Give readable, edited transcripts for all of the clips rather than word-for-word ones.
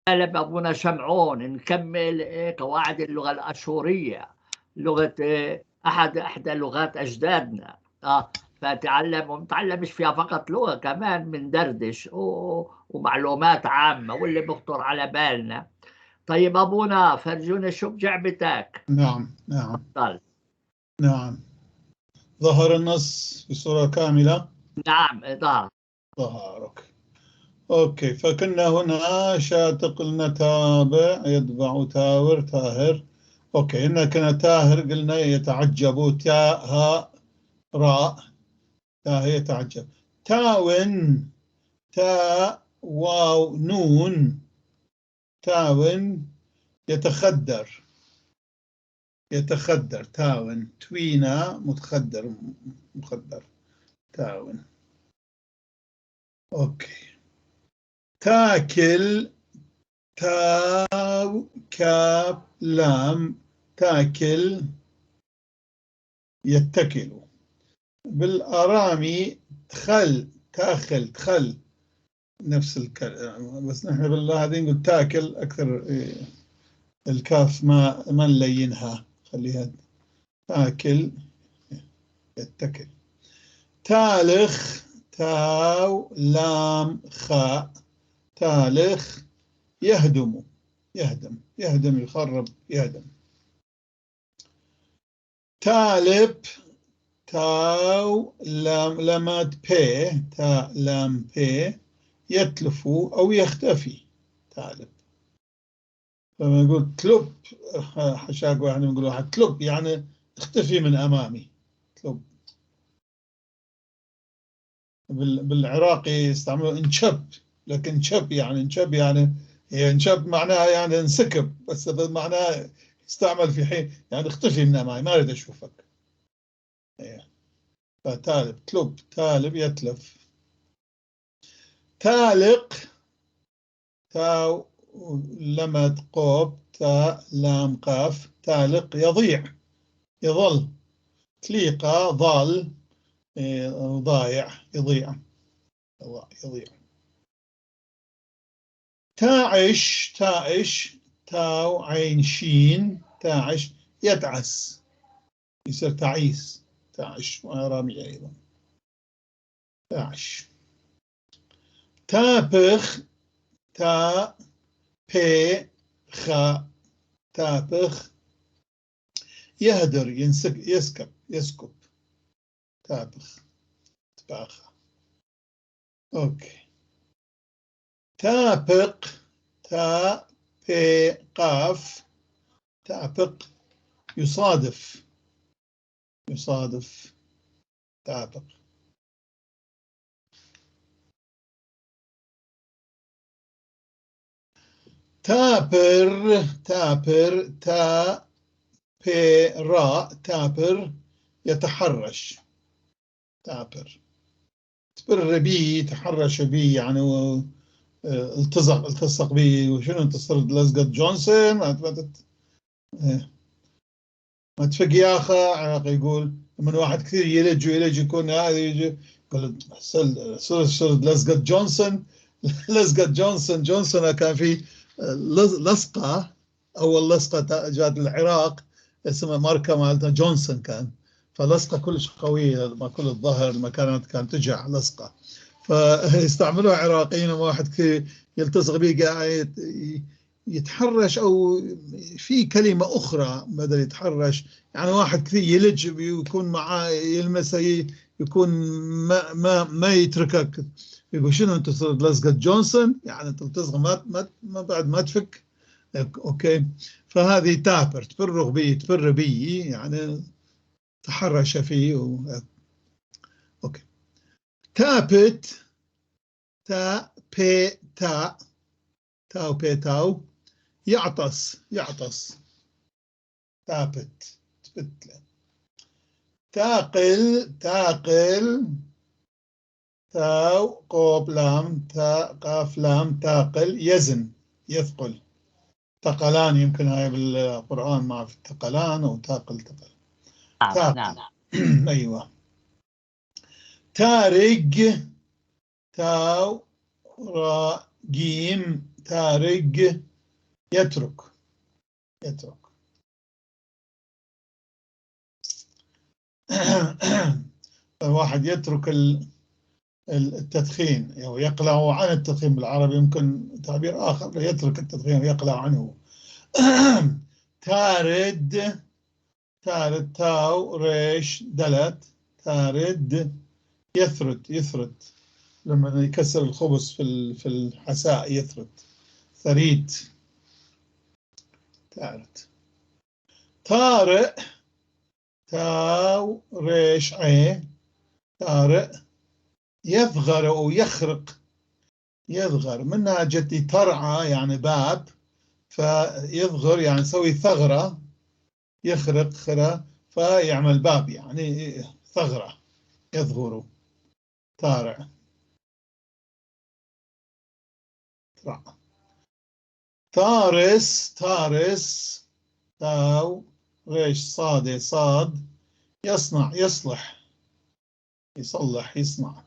أبونا شمعون نكمل قواعد اللغة الأشورية، لغة إحدى لغات أجدادنا. فتعلم ومتعلمش فيها فقط لغة، كمان من دردش ومعلومات عامة واللي بخطر على بالنا. طيب أبونا فرجونا شو بجعبتك. نعم نعم طل. نعم. ظهر النص بصورة كاملة. نعم ظهر. أوكي. فكنا هنا شاتق نتابع يتبع تاور تاهر. أوكي. هنا كنا تاهر قلنا يتعجب، تاء هاء راء، تاء يتعجب. تاون تاء واو نون، تاون يتخدر، يتخدر تاون، توينا متخدر، مخدر تاون. أوكي. تاكل تاو كاف لام، تاكل يتكل. بالآرامي تخل تاخل تخل نفس الكلام، بس نحن بالله هذه نقول تاكل أكثر. الكاف ما نلينها، خليها تاكل يتكل. تالخ تاو لام خاء، تالخ يهدم، يهدم يهدم يخرب يهدم. تالب تاو لام لامات بي، تا لام بي يتلف أو يختفي. تالب. لما يقول تلب، حشاق واحد يقول واحد تلب يعني اختفي من أمامي. تلب. بالعراقي يستعملوا انشب، لكن انشب يعني انشب يعني هي انشب معناها يعني انسكب، بس معناها يستعمل في حين يعني اختفي من أمامي، ما أريد أشوفك. فتالب تلب، تالب يتلف. تالق تاو لمد قوب، تا لام قاف، تالق يضيع يظل. تليقة ضال ضايع يضيع يضيع. تاعش تاعش تاو عين شين، تاعش يتعس يصير تعيس. تاعش رامي أيضا تاعش. تابخ تا بي خا، تابخ يهدر يسكب يسكب. تابخ تباخ. أوكي. تابق تا بي قاف، تابق يصادف يصادف تابق. تابر تابر تا بي راء، تابر يتحرش. تابر تبر بي تحرش بي يعني التصق بي. وشنو انت صرت لزقة جونسون؟ ما تفق يا اخا. عراقي يقول من واحد كثير يلج ويلج يكون هذا يجي يقول صرت لزقة جونسون. لزقة جونسون. جونسون كان في لصقة، أول لصقة جات العراق اسمها ماركة مالتها جونسون كان، فلصقة كلش قوية ما كل الظهر المكانات كانت تجع لصقة، فيستعملوها عراقيين. واحد كثير يلتصق به قاعد يتحرش، أو في كلمة أخرى بدل يتحرش يعني واحد كثير يلج ويكون معاه يلمسه يكون ما يتركك. يقول شنو انت صرت لزقة جونسون يعني تلتصق ما بعد ما تفك. اوكي. فهذه تابر تفرغ بي تفر بي يعني تحرش فيه اوكي. تابت تا بي تا، تاو بي تاو يعطس يعطس. تابت تبتله. تاقل تاقل تاو قوب لام تا قاف لام تاقل يزن يثقل. تقلان يمكن هاي بالقرآن ما في تقلان أو تاقل تقل. نعم. أيوة. تارج تاو را جيم تارج يترك. الواحد يترك التدخين أو يقلع عن التدخين، بالعربي يمكن تعبير آخر، يترك التدخين ويقلع عنه. تارد تاو ريش دلت، تارد يثرد لما يكسر الخبز في الحساء يثرد، ثريد. طارئ تاو ريش عين، طارئ يثغر أو يخرق، يثغر منها جتي ترعى يعني باب، فيثغر يعني يسوي ثغرة، يخرق خرا فيعمل باب يعني ثغرة، يثغر. تارع تارس تاو ريش صاد يصنع يصلح، يصلح يصنع.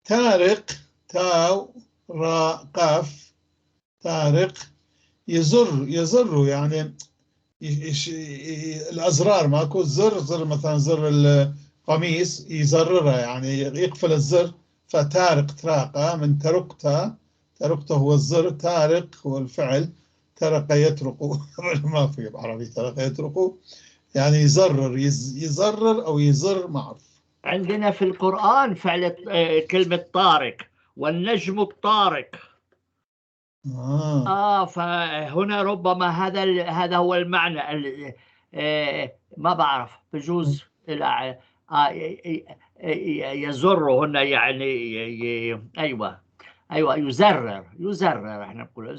تارق تاو را قاف، تارق يزر يعني الأزرار، ماكو زر مثلا زر القميص يزررها يعني يقفل الزر، فتارق تراقة من ترقته هو الزر، تارق هو الفعل، ترق يترق ما في بعربي ترق يترق يعني يزرر أو يزر معروف. عندنا في القرآن فعل كلمة طارق، والنجم الطارق. فهنا ربما هذا هو المعنى. ما بعرف، بجوز يزر هنا يعني ايوه يزرر، احنا نقول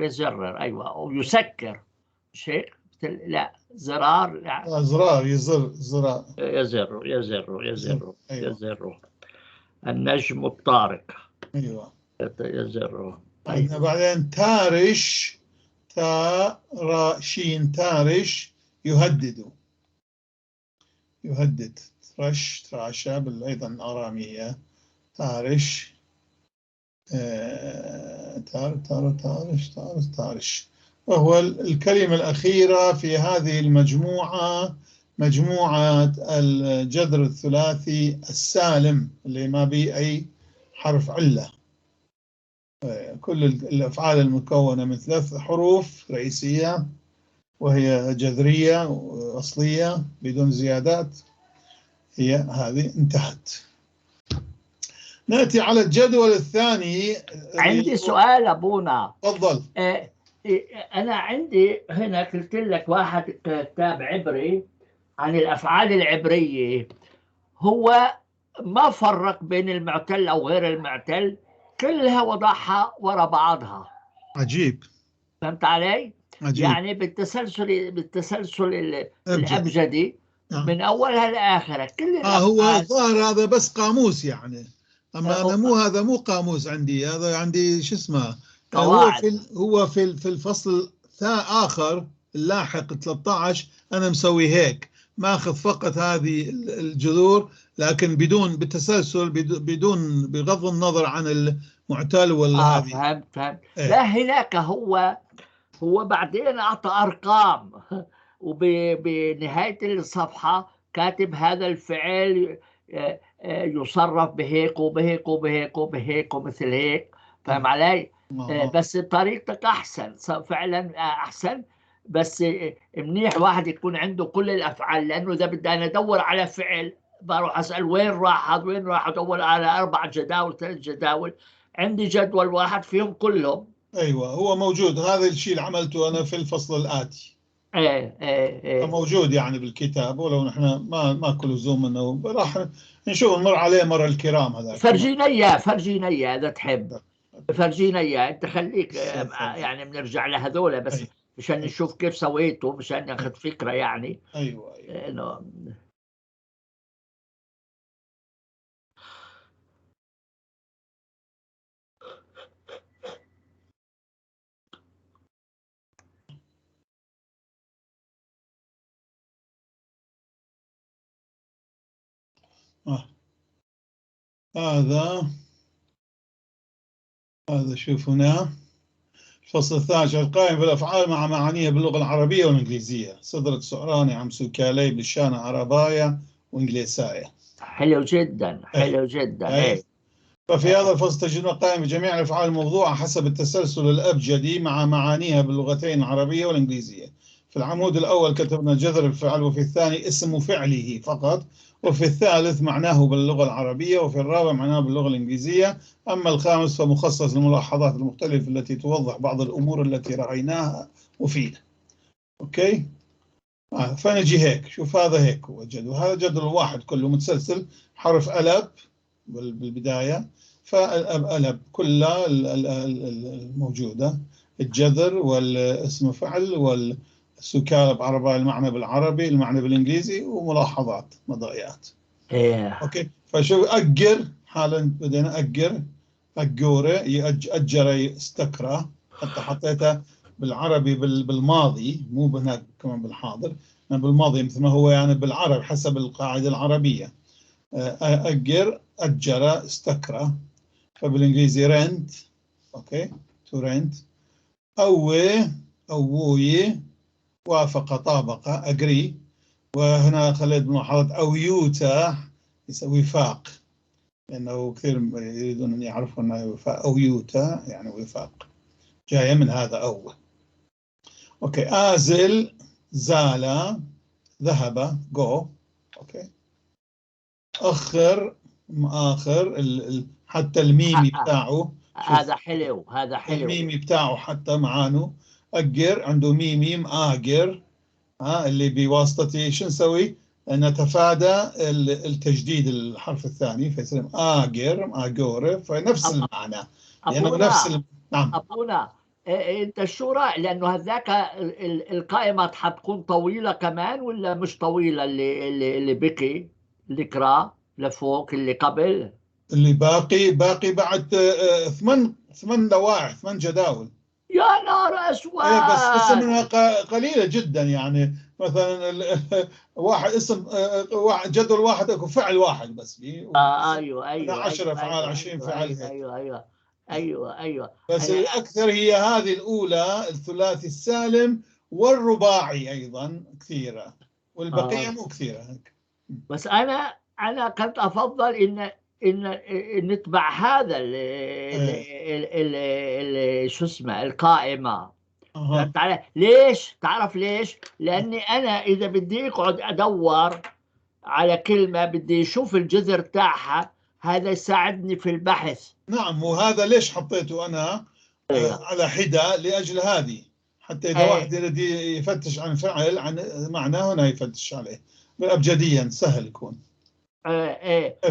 يزرر ايوه، او يسكر شيء، لا زرار، لا أزرار زرار يزر. النجم الطارق أيوة. يزر. عندنا بعدين تارش تارشين، تارش يهدد ترش تراشا أيضا آرامية، تارش تارش. وهو الكلمة الأخيرة في هذه المجموعة، مجموعة الجذر الثلاثي السالم اللي ما بيه أي حرف علة. كل الأفعال المكونة من 3 حروف رئيسية وهي جذرية وأصلية بدون زيادات، هي هذه انتهت. نأتي على الجدول الثاني. عندي سؤال أبونا. تفضل. أنا عندي هنا قلت لك واحد كتاب عبري عن الأفعال العبرية، هو ما فرق بين المعتل أو غير المعتل، كلها وضعها وراء بعضها. عجيب. فهمت علي؟ عجيب. يعني بالتسلسل الأبجدي من أولها لآخرها كل هو الظاهر هذا بس قاموس يعني، أما أنا هذا مو قاموس عندي، هذا عندي شو اسمه قواعد. هو في الفصل آخر اللاحق 13 أنا مسوي هيك، ماخذ فقط هذه الجذور لكن بدون بالتسلسل، بدون بغض النظر عن المعتل ولا هذه. فهمت. لا هناك هو بعدين أعطى أرقام وبنهاية الصفحة كاتب هذا الفعل يصرف بهيك وبهيك وبهيك وبهيك ومثل هيك. فهم علي؟ بس طريقتك أحسن فعلا، أحسن. بس منيح واحد يكون عنده كل الأفعال، لأنه إذا بدي أنا أدور على فعل بروح أسأل وين راح أدور على 4 جداول 3 جداول، عندي جدول واحد فيهم كلهم. أيوة هو موجود، هذا الشيء اللي عملته أنا في الفصل الآتي. موجود يعني بالكتاب، ولو نحن ما كل زوم انه راح نشوف نمر عليه مرة الكرام. هذا فرجينا اياه اذا تحب، فرجينا اياه انت، خليك يعني بنرجع لهذول بس. أيوة. مشان نشوف كيف سويته، مشان ناخذ فكرة يعني. ايوه انه هذا هذا شوف هنا الفصل الثاني القائم بالأفعال مع معانيها باللغة العربية والإنجليزية. صدرك سعراني عم سوكالي بالشانة عرباية وإنجليساية. حلو جدا، حلو جدا. أي. ففي هذا الفصل تجدون قائم بجميع الأفعال الموضوعة حسب التسلسل الأبجدي مع معانيها باللغتين العربية والإنجليزية. في العمود الأول كتبنا جذر الفعل، وفي الثاني اسم فعله فقط، وفي الثالث معناه باللغة العربية، وفي الرابع معناه باللغة الإنجليزية. أما الخامس فمخصص للملاحظات المختلفة التي توضح بعض الأمور التي رأيناها وفيها. أوكي. فنجي هيك، شوف هذا هيك هو جدول، هذا جدول واحد كله متسلسل، حرف ألب بالبداية، فالأب ألب كلها الموجودة، الجذر والاسم فعل والسكالة بعرباء المعنى بالعربي، المعنى بالإنجليزي، وملاحظات مضايات. أوكي. فشوف أجر حالا بدينا أجورة أجر استكرة، حتى حطيتها بالعربي بالماضي مو هناك كمان بالحاضر، بالماضي مثل ما هو يعني بالعربي حسب القاعدة العربية. أجر استكرة، فبالإنجليزي رنت. أوكي. تو رنت. أوي وافق طابق أجري، وهنا خليت ملاحظة أويوتا يسوي وفاق، لأنه كثير يريدون أن يعرفوا أنه وفاق. أويوتا يعني وفاق، جاية من هذا أول. أوكي. آزل زال ذهب جو. أوكي. أخر حتى الميمي بتاعه، هذا حلو، هذا حلو. الميمي بتاعه حتى معانه أجر عنده ميمي مآجر، اللي بواسطة شو نسوي؟ نتفادى التجديد الحرف الثاني فيصير آجر آجور، فنفس المعنى لأنه نفس نعم. أبونا أنت شو رأيك؟ لأنه هذاك القائمة حتكون طويلة كمان ولا مش طويلة؟ اللي بقي اللي قرأ لفوق اللي قبل، اللي باقي بعد 8 لوائح 8 جداول. يا نهار اسود. بس اسم منها قليله جدا، يعني مثلا واحد اسم واحد جدول واحد اكو فعل واحد بس فيه. ايوه 10 افعال 20 فعل هيك. ايوه. بس الاكثر هي هذه الاولى، الثلاثي السالم والرباعي ايضا كثيره، والبقيه مو كثيره هيك. بس انا كنت افضل ان نتبع هذا شو اسمه القائمه. فهمت علي؟ ليش؟ تعرف ليش؟ لاني انا اذا بدي اقعد ادور على كلمه بدي اشوف الجذر تاعها، هذا يساعدني في البحث. نعم. وهذا ليش حطيته انا على حدة؟ لاجل هذه، حتى اذا واحد يريد يفتش عن فعل عن معناه هنا يفتش عليه ابجديا، سهل يكون.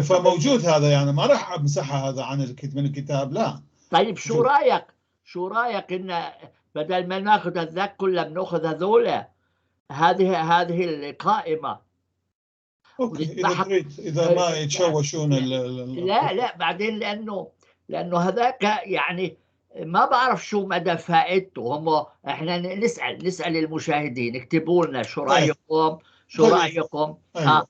فموجود هذا، يعني ما راح امسحها هذا عن من الكتاب، لا. طيب شو رايك ان بدل ما ناخذ هذاك كله بناخذ هذول، هذه القائمه. اوكي. اذا تريد، اذا ما يتشوشون لا بعدين لانه هذاك يعني ما بعرف شو مدى فائدته. هم احنا نسال المشاهدين، اكتبوا لنا شو رايكم، أيوة.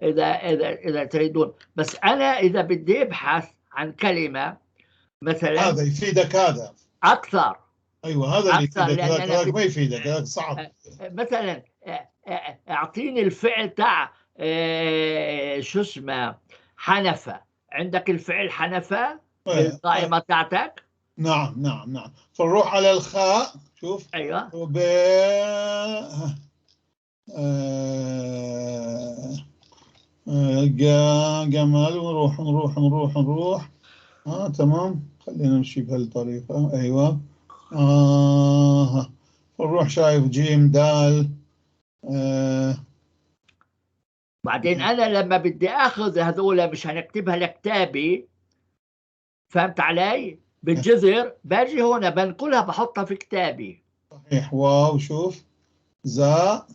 اذا تريدون. بس انا اذا بدي ابحث عن كلمه مثلا، هذا يفيدك هذا اكثر. ايوه هذا اللي يفيدك، هذاك ما يفيدك، هذاك صعب. مثلا اعطيني الفعل تاع شو اسمه حنفة. عندك الفعل حنفة بالقائمة تاعتك؟ نعم. فنروح على الخاء، شوف. ايوه. جمال. ونروح. تمام. خلينا نمشي بهالطريقة. ايوه. نروح شايف جيم دال. بعدين انا لما بدي اخذ هذول مش هنكتبها لكتابي، فهمت علي؟ بالجذر باجي هنا بنقلها بحطها في كتابي. صحيح. واو. شوف زاء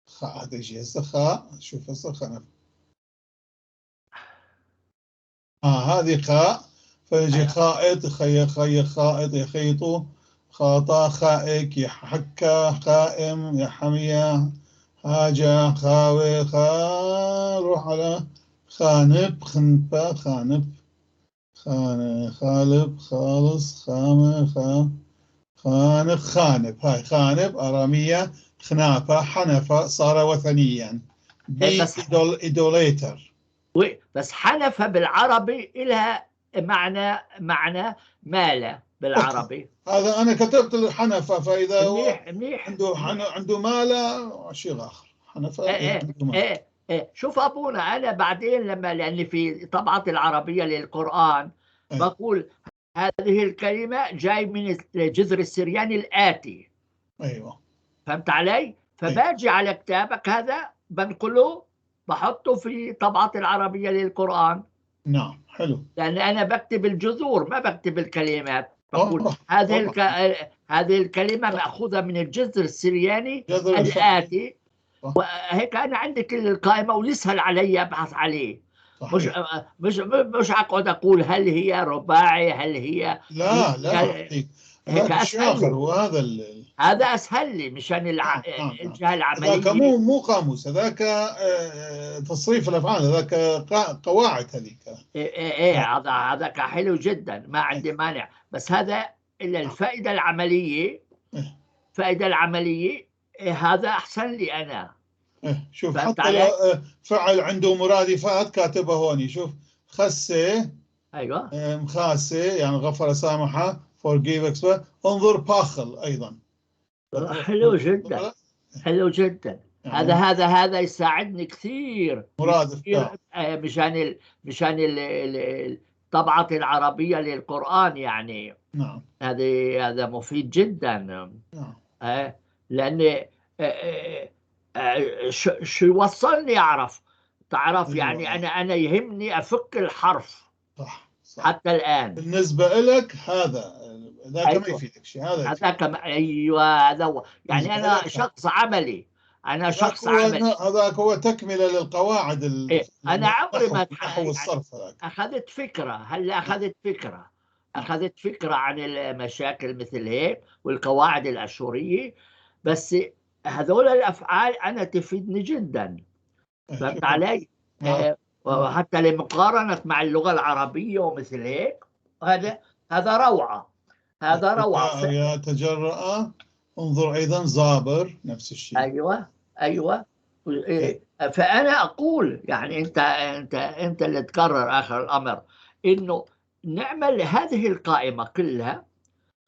خاء، هذا يجي هسه خاء. شوف هسه خنف. هذه خاء، فيجي خائط، خائط يخيطوا، خاطا خائك، يحكى خائم، يحمية حاجة، خاوي روح على خانب، خنفة، خالب، خالص، خانق، خانب. هاي خانب أرامية، خنافة، حنفة، صار وثنيا. بس إيدوليتر. بس حنف بالعربي إلها معنى مال بالعربي. هذا أنا كتبت له حنفة، فإذا هو منيح عنده مال شيء آخر. حنفة عنده مال. شوف أبونا، أنا بعدين لأن في طبعة العربية للقرآن بقول هذه الكلمة جاي من الجذر السرياني الآتي. أيوة، فهمت علي؟ فباجي على كتابك هذا بنقله، بحطه في طبعة العربية للقرآن. نعم، حلو. لأن أنا بكتب الجذور ما بكتب الكلمات. بقول طبعا. هذه الكلمة مأخوذة من الجذر السرياني الآتي. وهيك أنا عندي كل القائمة ويسهل علي أبحث عليه. مش أقعد أقول هل هي رباعي، هل هي لا هذاك الشيء آخر، وهذا هذا أسهل لي مشان الجهة العملية. هذاك مو قاموس، هذاك تصريف الأفعال، هذاك قواعد هذيك. هذاك حلو جدا، ما عندي مانع. بس هذا إلا الفائدة العملية. الفائدة العملية هذا أحسن لي أنا. شوف حتى لو فعل عنده مرادفات كاتبه هوني. شوف خسه، أيوة، مخاسه يعني غفر سامحه، forgive express. انظر باخل أيضا. حلو جدا، حلو جدا. هذا يساعدني كثير مرادف مشان الطبعة العربية للقرآن يعني. نعم، هذا مفيد جدا. نعم. لأن شو يوصلني تعرف يعني أنا يهمني أفك الحرف. صح. حتى الآن بالنسبة لك ذاك ما يفيدك شيء. أيوة، هذا هو يعني. أنا شخص عملي، هذاك هو تكملة للقواعد. أنا عمري ما نحو الصرف. أخذت فكرة. هلا أخذت فكرة عن المشاكل مثل هيك والقواعد الأشورية. بس هذول الأفعال أنا تفيدني جدا. فهمت علي؟ وحتى لمقارنة مع اللغة العربية ومثل هيك. هذا روعة. يا تجرأ. انظر أيضا زابر، نفس الشيء. أيوة. فأنا أقول يعني أنت اللي تقرر آخر الأمر إنه نعمل هذه القائمة كلها.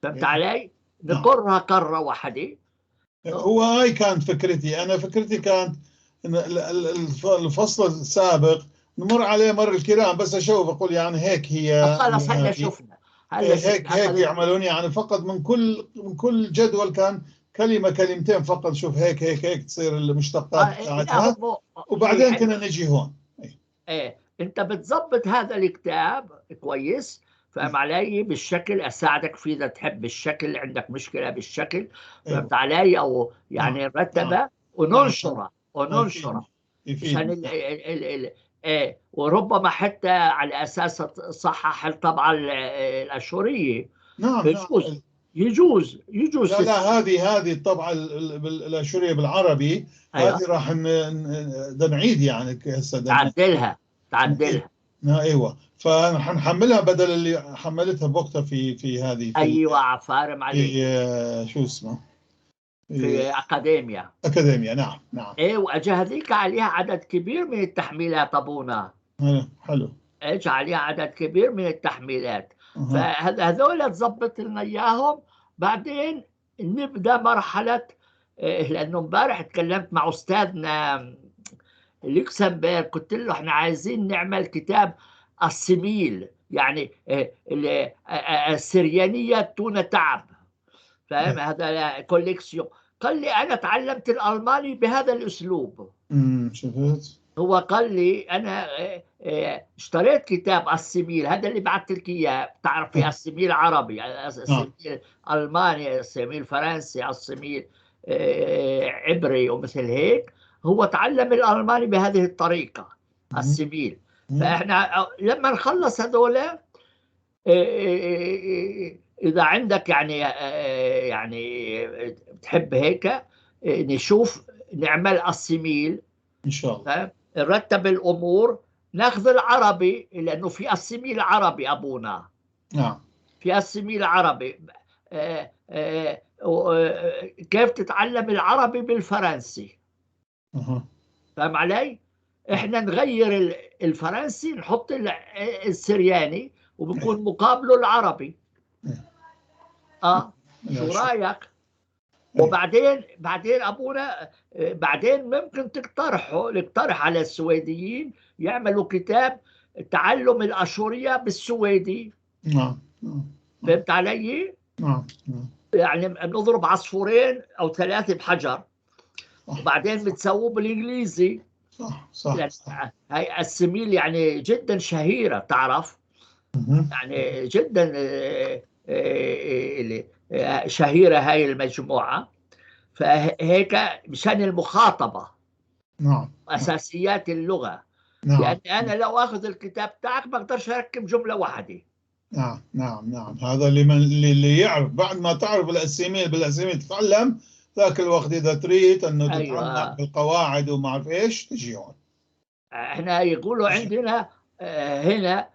فهمت علي؟ نقرها قرة واحدة. هاي كانت فكرتي. أنا فكرتي كانت إن الفصل السابق نمر عليه مر الكرام، بس أشوف أقول يعني هيك هي. خلاص هلا شفنا. هيك يعملون يعني فقط من كل جدول كان كلمة كلمتين فقط. شوف هيك تصير المشتقات بتاعتها. وبعدين كنا نجي هون. انت بتضبط هذا الكتاب كويس. فهم علي؟ بالشكل اساعدك فيه اذا تحب الشكل، عندك مشكلة بالشكل. فهمت علي؟ او يعني نرتبه وننشره عشان وربما حتى على اساس تصحح الطبعة الاشورية. نعم. يجوز. لا هذه الطبعة الأشورية بالعربي. هذه راح نعيد يعني هسه تعدلها. ايوه، فحنحملها بدل اللي حملتها بوقتها في هذه. ايوه، عفارم عليك. في شو اسمه، في أكاديميا. نعم. واجى هذيك عليها عدد كبير من التحميلات ابونا. حلو. اجى عليها عدد كبير من التحميلات. فهذول تظبط لنا اياهم. بعدين نبدا مرحله. لانه امبارح تكلمت مع استاذنا لوكسمبورغ، قلت له احنا عايزين نعمل كتاب السميل يعني السريانيه تون تعب. فاهم؟ هذا كوليكسيون. قال لي انا تعلمت الالماني بهذا الاسلوب. شفت؟ هو قال لي انا اشتريت كتاب السميل، هذا اللي بعثت لك اياه. بتعرف في السميل عربي، السميل الماني، السميل فرنسي، السميل عبري ومثل هيك. هو تعلم الالماني بهذه الطريقه السميل. فاحنا لما نخلص هذول اذا عندك يعني بتحب هيك نشوف نعمل السميل ان شاء الله. نرتب الامور ناخذ العربي لأنه في السميل العربي أبونا. نعم. في السميل العربي. كيف تتعلم العربي بالفرنسي؟ فهم علي؟ احنا نغير الفرنسي نحط السرياني وبكون مقابله العربي. شو رايك؟ بعدين ابونا بعدين ممكن نقترح على السويديين يعملوا كتاب تعلم الاشوريه بالسويدي. نعم. فهمت علي؟ نعم. يعني نضرب عصفورين او ثلاثه بحجر. وبعدين بتسووه بالانجليزي. صح. هاي السميل يعني جدا شهيره، تعرف؟ يعني جدا شهيره هاي المجموعه. فهيك مشان المخاطبه. نعم. اساسيات اللغه. نعم. لأن أنا لو أخذ الكتاب تاعك ما أقدرش أركب جملة واحدة. نعم. هذا اللي يعرف بعد ما تعرف بالأسامي تتعلم ذاك الوقت إذا تريد أنه تتعمق بالقواعد وما أعرف إيش تجي هون. إحنا يقولوا عندنا هنا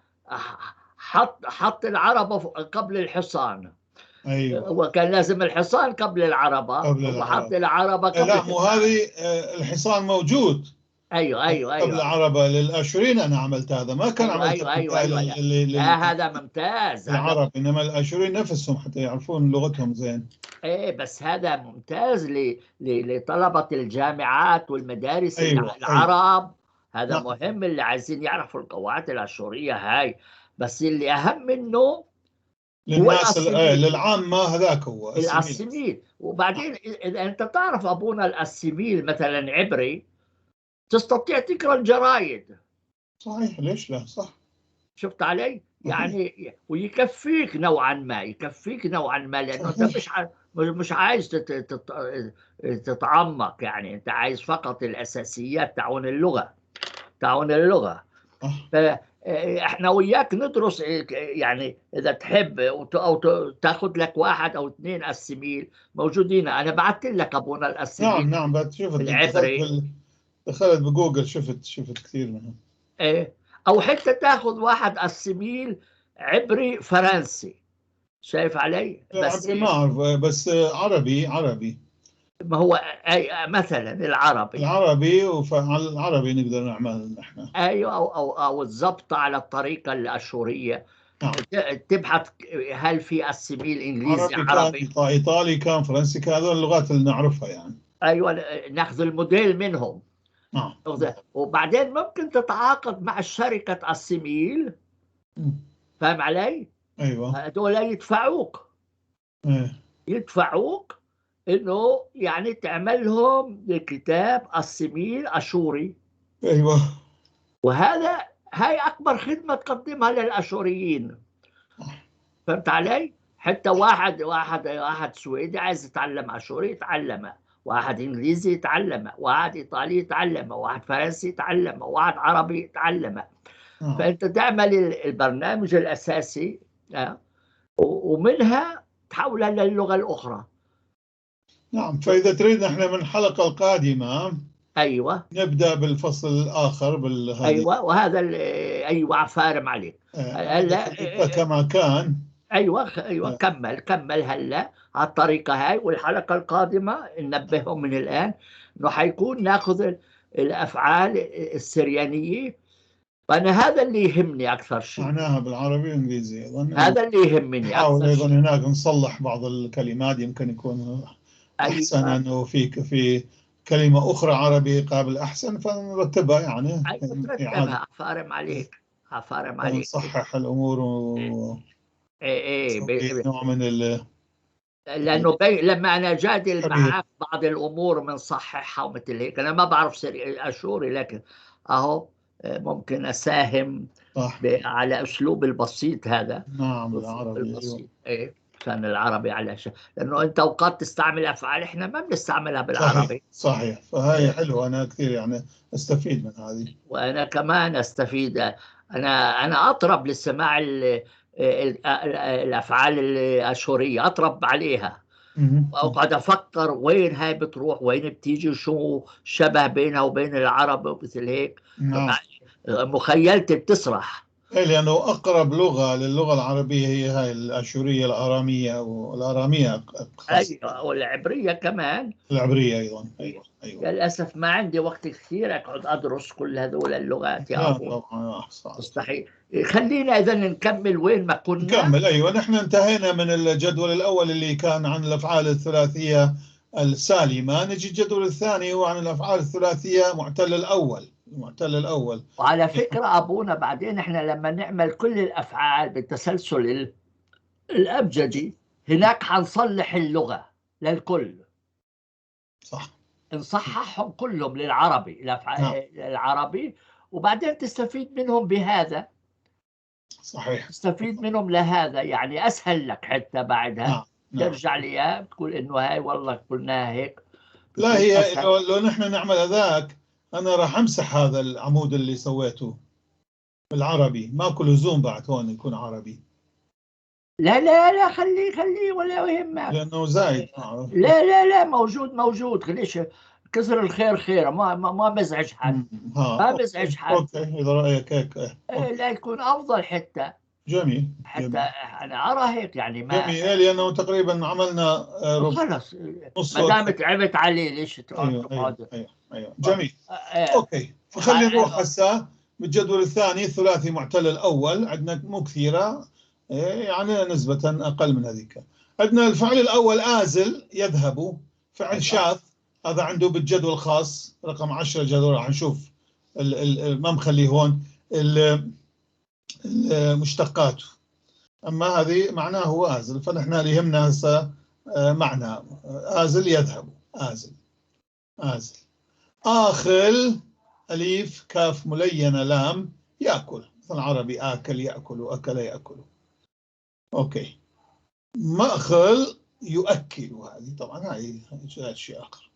حط العربة قبل الحصان. أيوة. وكان لازم الحصان قبل العربة. وحط العربة قبل لا، مو هذه الحصان موجود. أيوة. قبل العربة للأشوريين أنا عملت هذا، ما كان عملت أيوة. هذا ممتاز. العرب، إنما الأشوريين نفسهم حتى يعرفون لغتهم زين. إيه بس هذا ممتاز لطلبة الجامعات والمدارس. العرب. هذا مهم، اللي عايزين يعرفوا القواعد الأشورية هاي. بس اللي أهم منه للناس للعامة هذاك هو السميل. وبعدين إذا أنت تعرف أبونا السميل مثلا عبري، تستطيع تقرأ الجرايد. صحيح، ليش لا؟ صح. شفت علي؟ يعني ويكفيك نوعا ما، لأنه أنت مش عايز تتعمق. يعني أنت عايز فقط الأساسيات تعون اللغة. فإحنا وياك ندرس. يعني إذا تحب أو تأخذ لك واحد أو اثنين السميل موجودين. أنا بعثت لك أبونا السميل. نعم. شفت العبري. دخلت بجوجل شفت كثير منهم. أو حتى تأخذ واحد السميل عبري فرنسي. شايف علي؟ بس ما أعرف، بس عربي. ما هو مثلا العربي وعلى العربي نقدر نعمل نحن. أيوة. أو الضبط على الطريقة الأشورية. تبحث هل في السميل إنجليزي عربي كان إيطالي كان فرنسي كان، هذول اللغات اللي نعرفها يعني. أيوة، نأخذ الموديل منهم. وبعدين ممكن تتعاقد مع شركة السميل. فاهم علي؟ أيوة. هذول يدفعوك إنه يعني تعملهم بكتاب السميل أشوري. أيوة. هاي أكبر خدمة تقدمها للأشوريين. فهمت علي؟ حتى واحد سويدي عايز يتعلم أشوري يتعلمه، واحد إنجليزي يتعلمه، واحد إيطالي يتعلمه، واحد فرنسي يتعلمه، واحد عربي يتعلمه. فأنت تعمل البرنامج الأساسي ومنها تحولها للغة الأخرى. نعم. فإذا تريد نحن من الحلقة القادمة أيوة نبدأ بالفصل الآخر أيوة. وهذا أيوة فارم عليك. هلا كما كان. أيوة. كمل هلا على الطريقة هاي. والحلقة القادمة ننبههم من الآن إنه حيكون ناخذ الأفعال السريانية. وأنا هذا اللي يهمني أكثر شيء. معناها بالعربي والإنجليزي أيضا. هذا اللي يهمني نحاول أيضا هناك نصلح بعض الكلمات يمكن يكون أحسن. أيوة. أنه في كلمة أخرى عربي قابل أحسن فنرتبها يعني. ترتبها. أفارم عليك. نصحح الأمور نوع من لأنه لما أنا جادل معك بعض الأمور بنصححها ومثل هيك. أنا ما بعرف أشوري، لكن أهو ممكن أساهم على أسلوب البسيط هذا. نعم، العربي البسيط. كان العربي على لأنه أنت أوقات تستعمل أفعال إحنا ما بنستعملها بالعربي. صحيح. فهي حلوة. أنا كثير يعني أستفيد من هذه. وأنا كمان أستفيد. أنا أطرب للسماع الأفعال الأشورية. أطرب عليها. وأقعد أفكر وين هاي بتروح وين بتيجي وشو شبه بينها وبين العرب ومثل هيك. مخيلتي بتسرح. لأنه أقرب لغة للغة العربية هي هاي الآشورية الآرامية، والآرامية خاصة. ايوه، والعبريه كمان. العبرية أيضا. أيوة أيوة. للاسف ما عندي وقت كثير اقعد ادرس كل هذول اللغات يا لا ابو. طبعا صعب. مستحيل. خلينا اذا نكمل وين ما كنا. نكمل. أيوة، نحن انتهينا من الجدول الأول اللي كان عن الأفعال الثلاثية السالمة. نجي الجدول الثاني هو عن الأفعال الثلاثية معتل الأول. المعتل الأول. وعلى فكره ابونا بعدين احنا لما نعمل كل الافعال بالتسلسل الابجدي هناك حنصلح اللغه للكل. صح. نصححهم كلهم للعربي، نعم. العربي، وبعدين تستفيد منهم بهذا. صحيح. تستفيد منهم لهذا، يعني اسهل لك حتى بعدها. نعم. نعم. ترجع لي اياه بتقول انه هاي والله قلناها هيك. لا، هي أسهل. لو نحن نعمل هذاك أنا راح أمسح هذا العمود اللي سويته بالعربي. ماكو لزوم بعد هون يكون عربي. لا لا لا، خليه ولا يهمك. لأنه زايد. لا لا لا، موجود ليش؟ كسر الخير خيره، ما بزعج حد. ما بزعج حد. أوكي إذا رأيك هيك. لا، يكون افضل حتى. جميل. حتى جميل. انا ارى هيك يعني ما. جميل، لأنه تقريبا عملنا خلص نص ما دام وقت. تعبت عليه ليش أيوه. تقعد. جميل. أوكي، فخلينا نروح هسه بالجدول الثاني الثلاثي معتل الأول. عندنا مو كثيرة، يعني نسبة أقل من هذيك. عندنا الفعل الأول آزل يذهب، فعل شاذ. هذا عنده بالجدول الخاص رقم 10 جدول. راح نشوف ما مخليه هون المشتقات. أما هذه معناه هو آزل، فنحن اللي يهمنا هسه معنى آزل يذهب. آزل. آخل أليف كاف ملينة لام يأكل. مثل عربي آكل يأكل وأكل يأكل. أوكي. مأخل يؤكل، هذه طبعا هذه شيء آخر.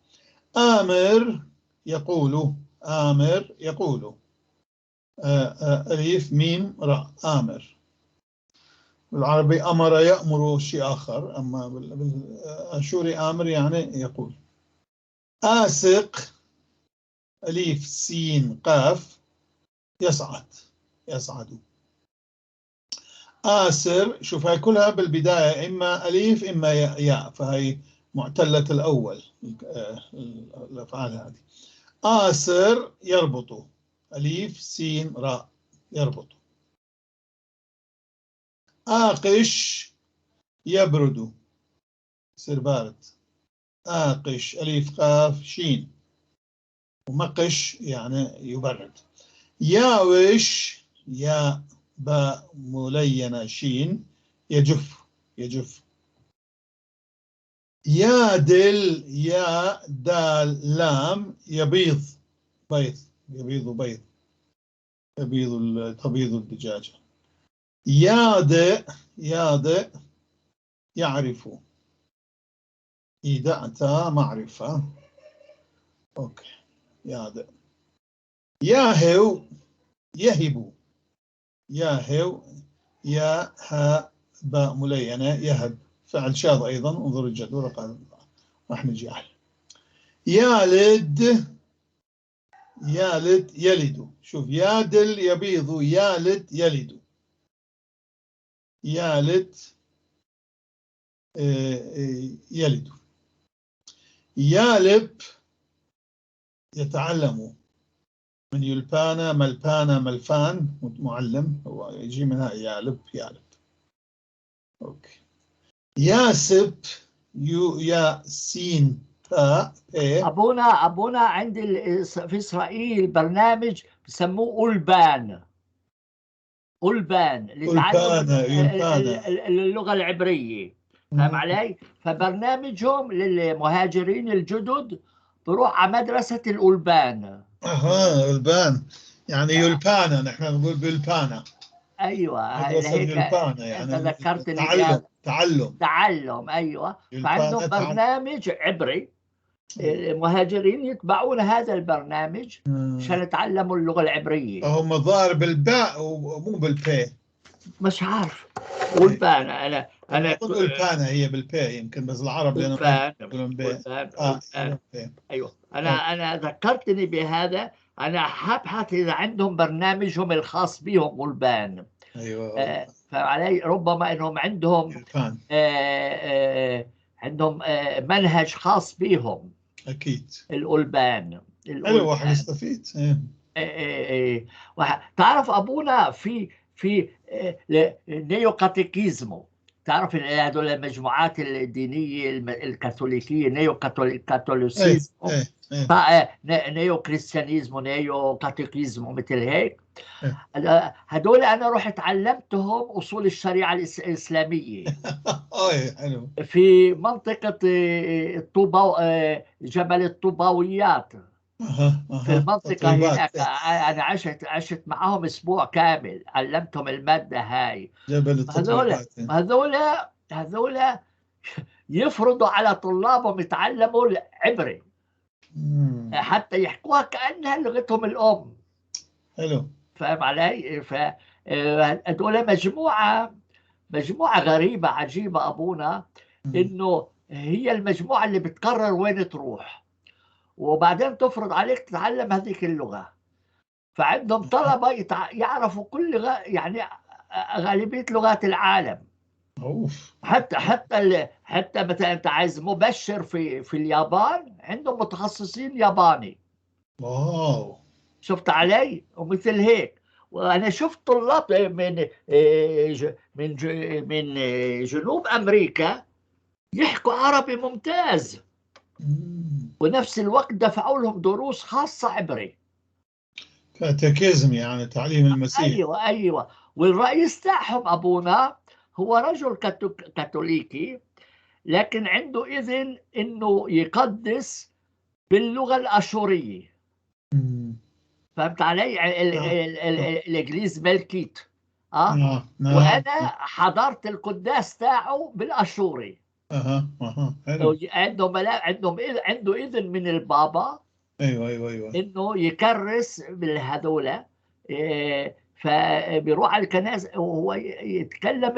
آمر يقول. آمر يقول. أليف ميم راء. آمر. بالعربي أمر يأمر شيء آخر، أما بالأشوري آمر يعني يقول. آسق أليف سين قاف يصعد. آسر، شوف هاي كلها بالبداية إما أليف إما ياء، فهي معتلة الأول الأفعال هذه. آسر يربط. أليف سين راء يربط. آقش يبرد يصير بارد. آقش أليف قاف شين، ومقش يعني يبرد. ياوش ياء باء ملينة شين يجف. يادل ياء دال لام يبيض. تبيض الدجاجة. يادئ يعرف. إيدعتا معرفة. أوكي. يادئ. ياهو يهب. يا ها باء ملينة يهب، فعل شاذ أيضا. انظر الجدول راح نجي عليه. يالد يلد. شوف، يادل يبيض يالد يلد. يالد يلد. يالب يتعلم. من يلبانا ملبانا ملفان معلم، هو يجي منها يالب. أوكي. ياسب يا سين تاء بي. ابونا عند في اسرائيل برنامج بسموه أولبان لتعلم اللغه العبريه. فاهم علي؟ فبرنامجهم للمهاجرين الجدد بروح على مدرسه الأولبان. أولبان يعني يلبانا، نحن نقول بيلبانا. ايوه مدرسة يلبانا يعني يعني ذكرتني تعلم. ايوه. فعندهم برنامج عبري، المهاجرين يتبعون هذا البرنامج عشان يتعلموا اللغه العبريه. هم ظاهر بالباء ومو بالبي. مش عارف. أولبان. انا اقول أولبانا هي بالبي يمكن، بس العرب أولبان. يقولون بي. ايوه. انا ذكرتني بهذا أنا هبحث إذا عندهم برنامجهم الخاص بهم ألبان. ايوه فعلي ربما أنهم عندهم يابان عندهم منهج خاص بهم اكيد. الألبان. حلو، واحد يستفيد. تعرف أبونا في نيو كاتيكيزمو، تعرف هذول المجموعات الدينية الكاثوليكية، نيو ايه كاثوليسيزمو، ايه ايه نيو كريستيانيزمو، نيو كاتيكيزمو، مثل هيك. ايه. هدول أنا رحت علمتهم أصول الشريعة الإسلامية ايه حلو. في منطقة جبل الطوباويات، اها في اها المنطقة تطويبات. هناك. أنا عشت معهم أسبوع كامل، علمتهم المادة هاي. جبل هذول التطويبات. هذول هذول يفرضوا على طلابهم يتعلموا العبري حتى يحكوها كأنها لغتهم الأم. حلو. فاهم علي؟ هذول مجموعة غريبة عجيبة أبونا، إنه هي المجموعة اللي بتقرر وين تروح وبعدين تفرض عليك تتعلم هذيك اللغة. فعندهم طلبة يعرفوا كل يعني غالبية لغات العالم. اوف. حتى مثلا انت عايز مبشر في اليابان، عندهم متخصصين ياباني. واو. شفت علي؟ ومثل هيك. وانا شفت طلاب من جنوب امريكا يحكوا عربي ممتاز، ونفس الوقت دفعوا لهم دروس خاصة عبري. كاتيكيزم يعني تعليم المسيح. ايوه. والرئيس تاعهم ابونا هو رجل كاثوليكي، لكن عنده اذن انه يقدس باللغه الاشوريه. فهمت علي؟ الانجليز ملكيت. نعم نعم. وانا حضرت القداس تاعه بالاشوري. اها اها حلو. عنده اذن من البابا ايوه ايوه ايوه. انه يكرس بالهذول. فبيروح على الكنائس وهو يتكلم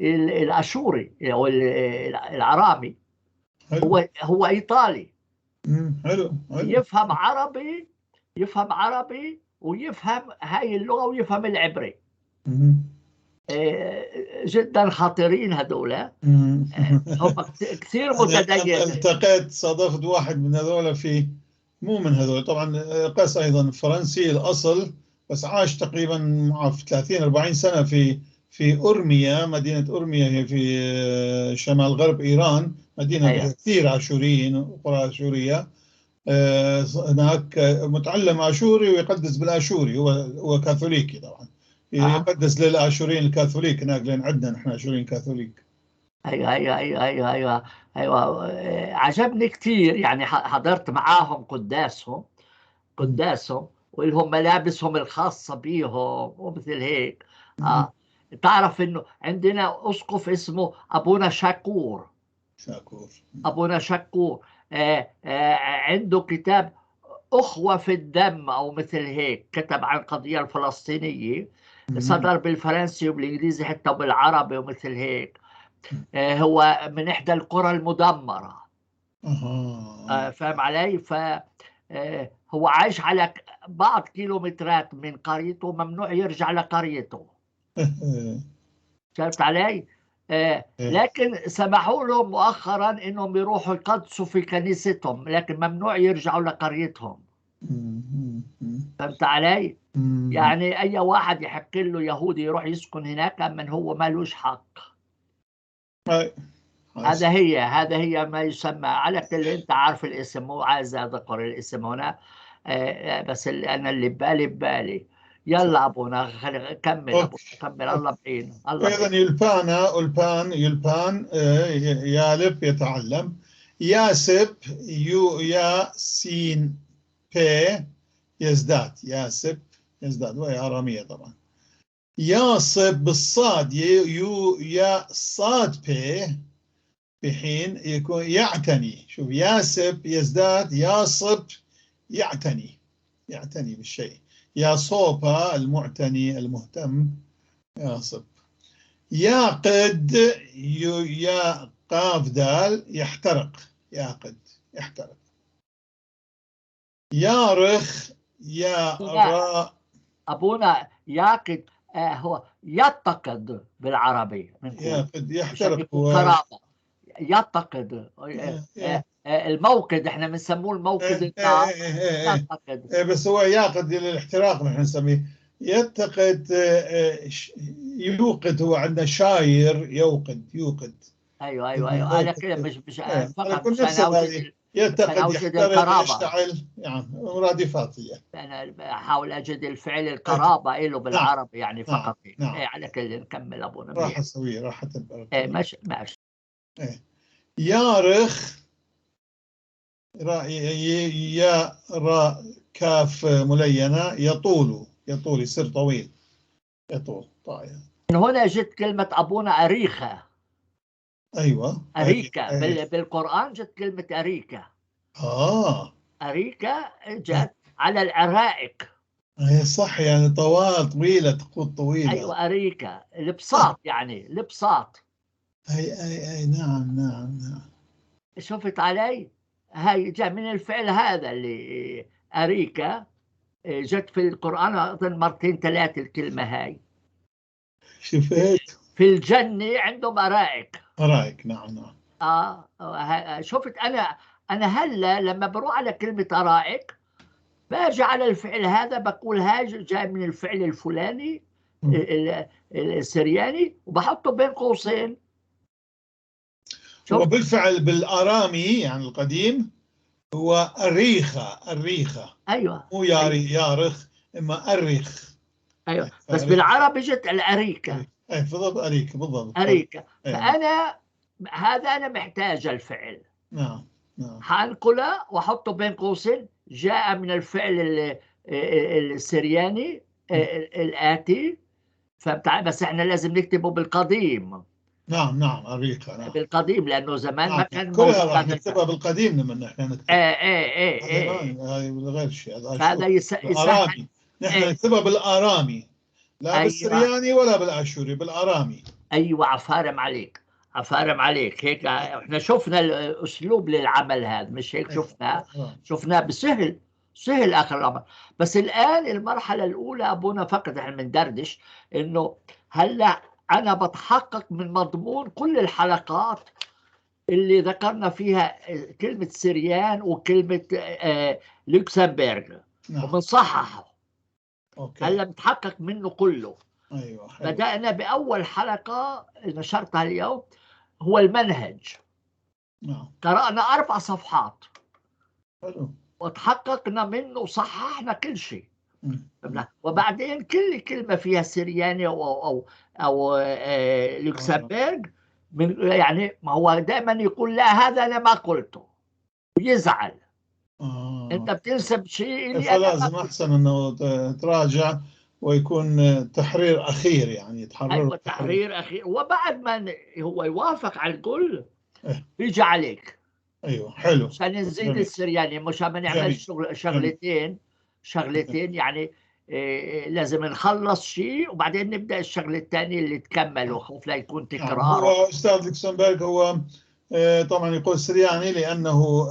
الاشوري او العرامي. حلو. هو ايطالي، حلو حلو. يفهم عربي ويفهم هاي اللغه ويفهم العبري. جدا خطيرين هذول. هم كثير أنا متدين. التقيت، صادفت واحد من هذول في، مو من هذول طبعا، قس أيضا فرنسي الأصل، بس عاش تقريبا معه في 30 40 سنة في أورميا، مدينة أورميا هي في شمال غرب إيران، مدينة بها أيوة. كثير عاشوريين وقرى عاشورية. هناك متعلم آشوري ويقدس بالآشوري، هو كاثوليكي طبعا، يقدس للآشوريين الكاثوليك هناك، لأن عندنا نحن آشوريين كاثوليك. ايوه. عجبني كثير، يعني حضرت معاهم قداسهم ولهم ملابسهم الخاصة بيهم ومثل هيك. تعرف انه عندنا اسقف اسمه ابونا شاكور. شاكور. ابونا شاكور عنده كتاب أخوة في الدم أو مثل هيك، كتب عن القضية الفلسطينية، صدر بالفرنسي وبالإنجليزي حتى وبالعربي ومثل هيك. هو من إحدى القرى المدمرة. فاهم علي؟ هو عايش على بعض كيلومترات من قريته، ممنوع يرجع لقريته. فهمت علي؟ لكن سمحوا لهم مؤخرا انهم يروحوا يقدسوا في كنيستهم، لكن ممنوع يرجعوا لقريتهم. فهمت علي؟ يعني اي واحد يحق له يهودي يروح يسكن هناك، من هو مالوش حق. هذا هي ما يسمى، على كل انت عارف الاسم، مو عايز اذكر الاسم هنا. بس انا اللي ببالي. يلا ابونا كمل ابونا كمل. الله بعينه الله ايضا بعينه. يلبان يالب يتعلم. ياسب يا سين بي يزداد. ياسب يزداد، وهي آرامية طبعا. ياصب بالصاد يا صاد بي، بحين يكون يعتني. شوف، ياسب يزداد، ياصب يعتني بالشيء. ياصوبا المعتني المهتم، ياصب. ياقد يا قاف دال يحترق، ياقد يحترق. يارخ يا راء. أبونا يعقد، هو يتقد بالعربي يعقد يحترق قرابة. يتقد الموقد، احنا بنسموه الموقد النار. يتقد بس هو يعقد للاحتراق نحن نسميه. يتقد يوقد، هو عندنا شاير يوقد. ايوه انا كده مش فقط مشان يتقد يحترق يشتعل، يعني مرادفاتية. انا بحاول اجد الفعل القرابه له بالعربي يعني فقط. نعم. على كل نكمل ابونا. راح اسويه، راح تبقى ماشي. يارخ، يا راء كاف ملينة، يطول يصير طويل، يطول طاير. من هنا جت كلمة أبونا أريخة. أيوة، أريكة. بالقرآن جت كلمة أريكة. أريكة جت على العرائق. صح، يعني طويلة، تقود طويلة. أيوة أريكة، البساط يعني البساط. أي نعم. شفت علي؟ هاي جاء من الفعل هذا اللي أريكة، جت في القرآن أظن مرتين 3 الكلمة هاي. شفت في الجنة عندهم أرائك. نعم. شفت أنا هلا لما بروح على كلمة أرائك باجي على الفعل هذا بقول هاي جاي من الفعل الفلاني السرياني وبحطه بين قوسين. هو بالفعل بالآرامي يعني القديم هو الريخة. أيوة. مو يارخ، إما الريخ. أيوة. بس بالعربي جت الأريكة. بالضبط، أريكة بالضبط. أريكة. فأنا هذا أنا محتاج الفعل. نعم. حنقله وأحطه بين قوسين، جاء من الفعل السرياني الآتي. بس احنا لازم نكتبه بالقديم. نعم أريكة. نعم. بالقديم لأنه زمان ما كان كلها راح نكتبها بالقديم لما نحن نكتب. هاي غير شيء. هذا الآرامي نحن نكتبها بالآرامي، لا بالسرياني ولا بالآشوري، بالآرامي. أيوة. عفارم عليك. هيك احنا شفنا الأسلوب للعمل هذا، مش هيك؟ شفناه سهل آخر الأمر. بس الآن المرحلة الأولى أبونا فقط احنا بندردش إنه هلا أنا بتحقق من مضمون كل الحلقات اللي ذكرنا فيها كلمة سريان وكلمة لوكسمبورغ. وبنصححه. هلا بتحقق منه كله. أيوة. بدأنا بأول حلقة نشرتها اليوم، هو المنهج. قرأنا 4 صفحات. وتحققنا منه وصححنا كل شيء. وبعدين كل كلمة فيها سرياني أو لوكسمبورغ، يعني ما هو دائما يقول لا هذا أنا ما قلته ويزعل. أنت بتنسب شيء لي، فلازم أحسن أنه تراجع ويكون تحرير أخير، يعني يتحرر. أيوة تحرير أخير. وبعد ما هو يوافق على الكل يجي عليك. أيوة حلو. عشان نزيد السرياني، مش عم نعمل شغلتين يعني. لازم نخلص شيء وبعدين نبدأ الشغل الثاني اللي تكمله، خوف لا يكون تكرار. هو أستاذ لوكسمبورغ هو طبعا يقول سرياني لأنه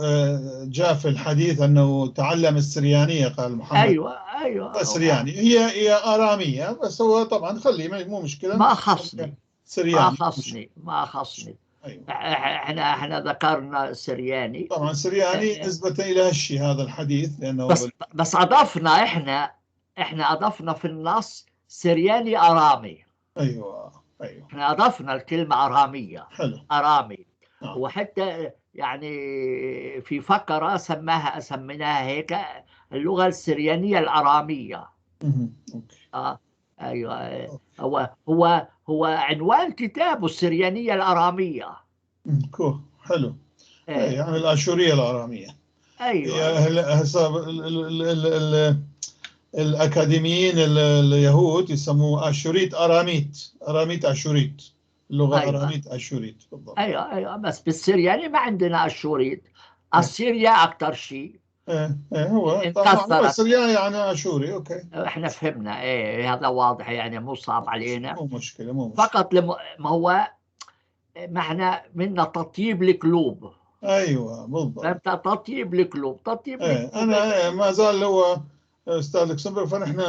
جاء في الحديث أنه تعلم السريانية، قال محمد. أيوة. سرياني هي آرامية، بس هو طبعا خلي مو مشكلة. ما خصني سرياني. ما خصني. أيوة. احنا ذكرنا سرياني. طبعا سرياني نسبة إلى هالشيء هذا الحديث، لأنه بس أضفنا احنا أضفنا في النص سرياني أرامي. أيوة. احنا أضفنا الكلمة أرامية. حلو. أرامي. وحتى يعني في فقرة سميناها هيك اللغة السريانية الأرامية. أيوة. هو عنوان كتابه السريانية الأرامية. حلو. يعني الآشورية الأرامية. أيوة. الأكاديميين اليهود يسموه آشوريت أراميت آشوريت، اللغة. أيوة. أراميت آشوريت بالضبط. أيوة. بس بالسرياني ما عندنا آشوريت. السيريا أكثر شيء. هو طبعا السرياني يعني آشوري. أوكي. إحنا فهمنا. هذا واضح يعني، مو صعب علينا. مو مشكلة. فقط ما هو ما إحنا منا تطيب القلوب. أيوة بالضبط. فهمت؟ تطيب القلوب. أنا ما زال هو أستاذ لوكسمبورغ، فنحن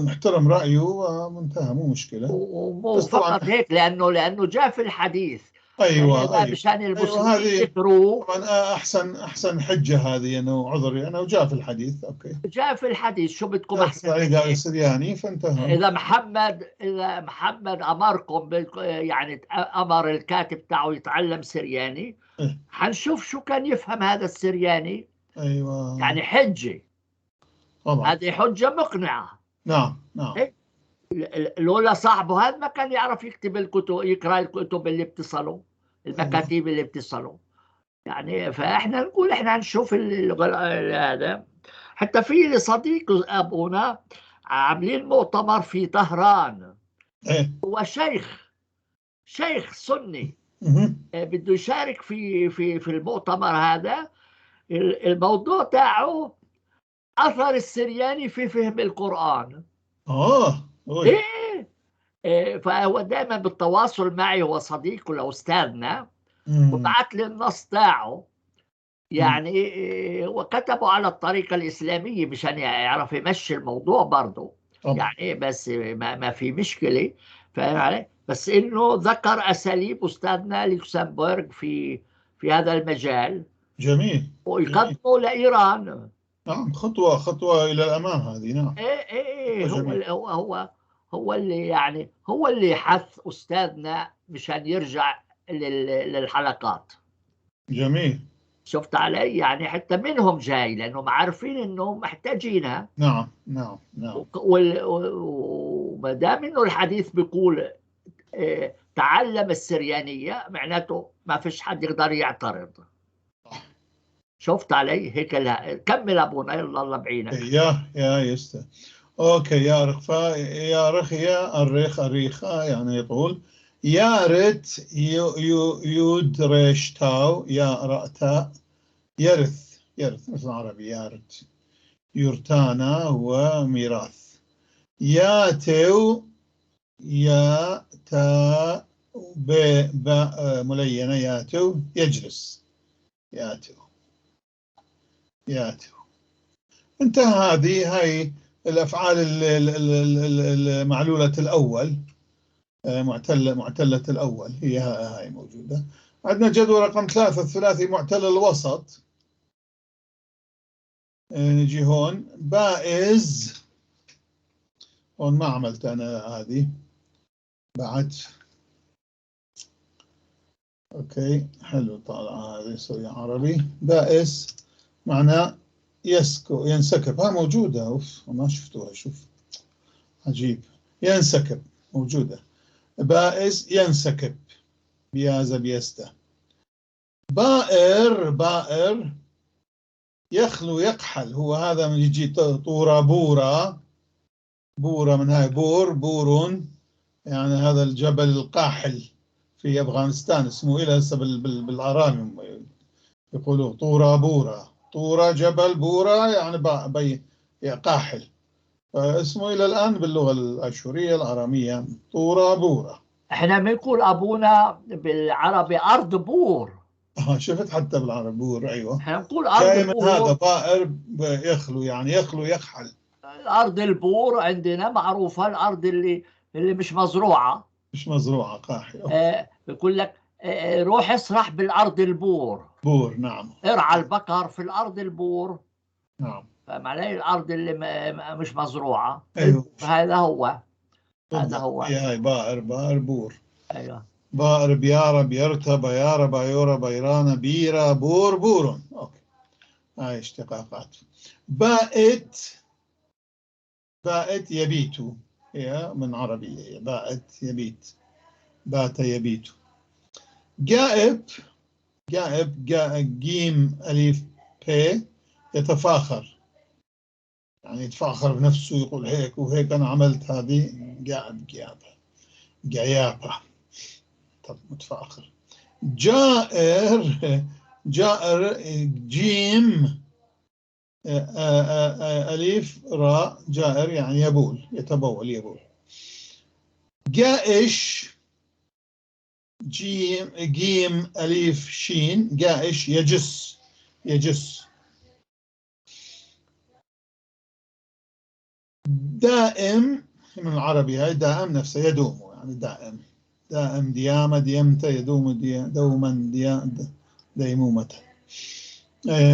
نحترم رأيه ومنتهى، مو مشكلة. ومو بس طبعا فقط هيك، لأنه جاء في الحديث. أيوة أيوة مشان أيوة، المسلمين هذه يقروا. طبعا أحسن حجة هذه، أنه عذري أنا وجاء في الحديث. أوكي، جاء في الحديث، شو بدكم لا أحسن تستطيع من قال هيك؟ السرياني فانتهى. إذا محمد أمركم يعني أمر الكاتب تاعه يتعلم سرياني، إيه. حنشوف شو كان يفهم هذا السرياني. أيوة يعني حجة، طبعا. هذه حجة مقنعة. نعم نعم. إيه؟ لولا صاحبه هذا ما كان يعرف يكتب الكتب، يقرأ الكتب اللي بتصلوا، أيوة. المكاتيب اللي بتصلوا. يعني فإحنا نقول إحنا نشوف هذا. حتى في صديق أبونا عاملين مؤتمر في طهران، إيه. هو شيخ سني، مهم. بده يشارك في المؤتمر هذا. الموضوع تاعه أثر السرياني في فهم القرآن. أوي. إيه. فهو دائما بالتواصل معي، هو صديق لأستاذنا، مم. وبعت لي النص تاعه. مم. يعني وكتبوا على الطريقة الإسلامية مشان يعرف يمشي الموضوع برضه. طبعا. يعني بس ما في مشكلة. فاهم علي؟ بس إنه ذكر أساليب أستاذنا لوكسمبورغ في هذا المجال، جميل جميل. ويقدمه لإيران. نعم، خطوة إلى الأمام هذه. نعم، إيه، خطوة جميلة. هو اللي يعني هو اللي حث أستاذنا مشان يرجع للحلقات. جميل. شفت علي؟ يعني حتى منهم جاي لأنهم عارفين إنهم محتاجينها. نعم نعم نعم. وما دام إنه الحديث بيقول تعلم السريانية، معناته ما فيش حد يقدر يعترض. شفت علي هيك؟ لا كمل أبونا، يلا الله بعينك. يا يستا. أوكي، يا رخفا يا رخيا الريخ أريخا، يعني يطول. يا رت يود ريش تاو، يا رأتا يرث مثل العربي، يا رت يرتانا هو ميراث. يا تو يا تا باء ملينة، يا تو يجلس، يا تو. انتهى. هاي الأفعال المعلولة الأول، معتلة الأول، هي هاي موجودة. عندنا جدول رقم 3 الثلاثي معتل الوسط. نجي هون بائز، هون ما عملت أنا هذه بعد. أوكي حلو، طالع هذه سوري عربي. بائس معناه ينسكب، ها موجودة. أوف ما شفتوها، شوف عجيب. ينسكب موجودة. بائس ينسكب، بياز بيسته. بائر يخلو يقحل، هو هذا من يجي طورا بورا من هاي بورون، يعني هذا الجبل القاحل في أفغانستان اسمه إلى هسه بالعرامي يقولوا طورا جبل بورا، يعني قاحل، اسمه إلى الآن باللغة الأشورية الأرامية طورا. احنا بنقول أبونا بالعربي أرض بور. شفت حتى بالعربي بور، أيوة. احنا بنقول أرض جاي من هذا بور. بائر يخلو، يعني يخلو يقحل. الأرض البور عندنا معروفة، الأرض اللي مش مزروعة. مش مزروعة، قاحل. بيقول لك روح اسرح بالأرض البور، بور، نعم. ارعى البقر في الأرض البور. نعم. فاهم علي؟ الأرض اللي مش مزروعة، أيوة البور هذا هو. هذا بالضبط، هو. هاي بائر بور. أيوه. بائر بيارة بيرتا بيارة بايورة بيرانة بيرة بورون. أوكي، هاي اشتقاقات. بائت يبيت، هي من عربية، بائت يبيت، بات يبيت. جائب جيم أليف بي يتفاخر، يعني يتفاخر بنفسه، يقول هيك وهيك أنا عملت هذه. جيابة طب متفاخر. جائر جيم أليف راء، جائر يعني يبول، يتبول. جائش جيم أليف شين، جائش يجس. دائم من العربي، هاي دائم نفسه يدوم، يعني دائم، دائم ديامة ديمته يدوم دوما ديمومة.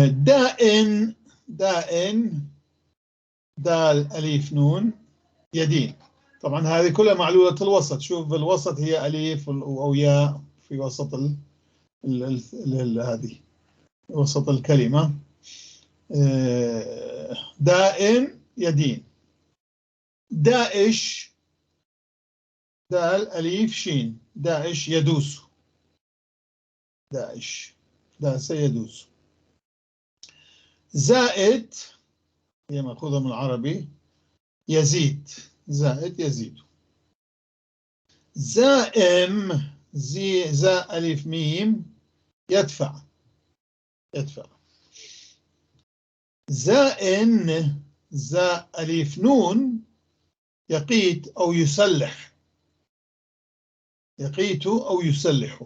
دائن، دائن دال أليف نون يدين. طبعا هذه كلها معلولة الوسط. شوف الوسط هي أليف أو ياء في وسط هذه وسط الكلمة. دائن يدين. دائش دال أليف شين، دائش يدوس، دائش داس يدوس. زائد هي مأخوذة من العربي يزيد، زائد يزيد. زائم زاء ألف ميم يدفع، يدفع. زائن زاء ألف نون يقيت أو يسلح، يقيت أو يسلح،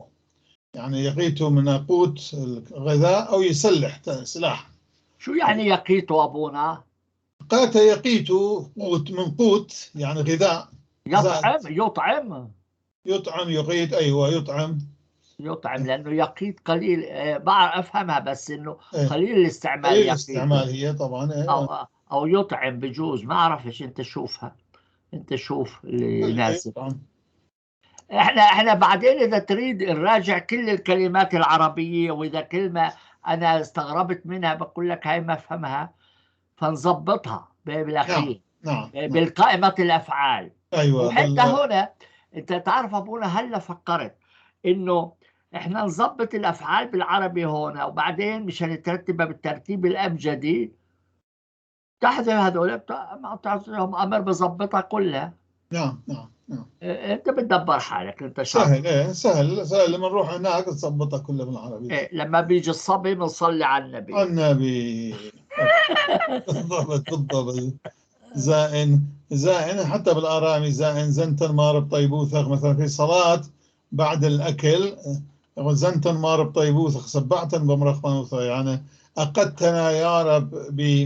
يعني يقيت من قوت الغذاء أو يسلح سلاح. شو يعني يقيت أبونا؟ قات يقيت قوت، من قوت يعني غذاء. يطعم، يطعم، يطعم يقيت، أيوة يطعم، يطعم، لأنه يقيت قليل. بعرف أفهمها، بس إنه قليل الاستعمال. قليل يقيت الاستعمال هي طبعا. أو يطعم بجوز، ما أعرف إيش. أنت شوفها، أنت شوف اللي يناسب. احنا بعدين اذا تريد نراجع كل الكلمات العربيه، واذا كلمه انا استغربت منها بقول لك هاي ما افهمها، فنظبطها بالاخير. نعم. بالقائمه الافعال. ايوه. وحتى هنا انت تعرف ابونا، هلا فكرت انه احنا نظبط الافعال بالعربي هنا، وبعدين مشان ترتبها بالترتيب الابجدي تحذف هذول ما تعطيهم امر بظبطها كلها. نعم. انت بتدبر حالك، انت سهل. سهل لما نروح هناك تظبطها كلها بالعربي. لما بيجي الصبي بنصلي على النبي. النبي. بالضبط. زائن حتى بالآرامي زائن زنتن مارب طيبوثخ، مثلا في صلاة بعد الأكل زنتن مارب طيبوثخ سبعتن بمرخ منوثة، يعني أقدتنا يا رب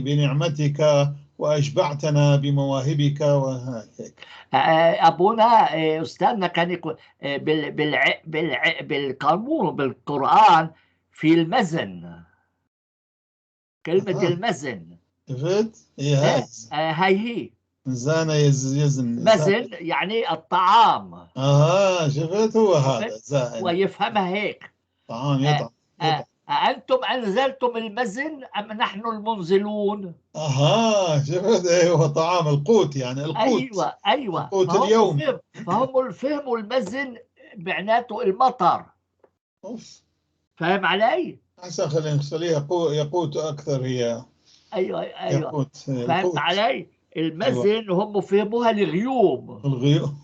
بنعمتك وأشبعتنا بمواهبك وهيك. أبونا أستاذنا كان يقول بالقانون بالقرآن في المزن، كلمة المزن. شفت؟ هي هي زان يزن مزن يعني الطعام. شفت؟ هو هذا زائن، ويفهمها هيك. طعام يطعم. أأنتم أنزلتم المزن أم نحن المنزلون؟ شفت؟ ايوه طعام القوت، يعني القوت. ايوه القوت اليوم. فهم فهموا المزن معناته المطر. اوف. فاهم علي؟ احسن خلينا نخليها يقوت اكثر هي. ايوه يقوت فهمت القوت. علي؟ المزن أيوة. هم فهموها الغيوم. الغيوم.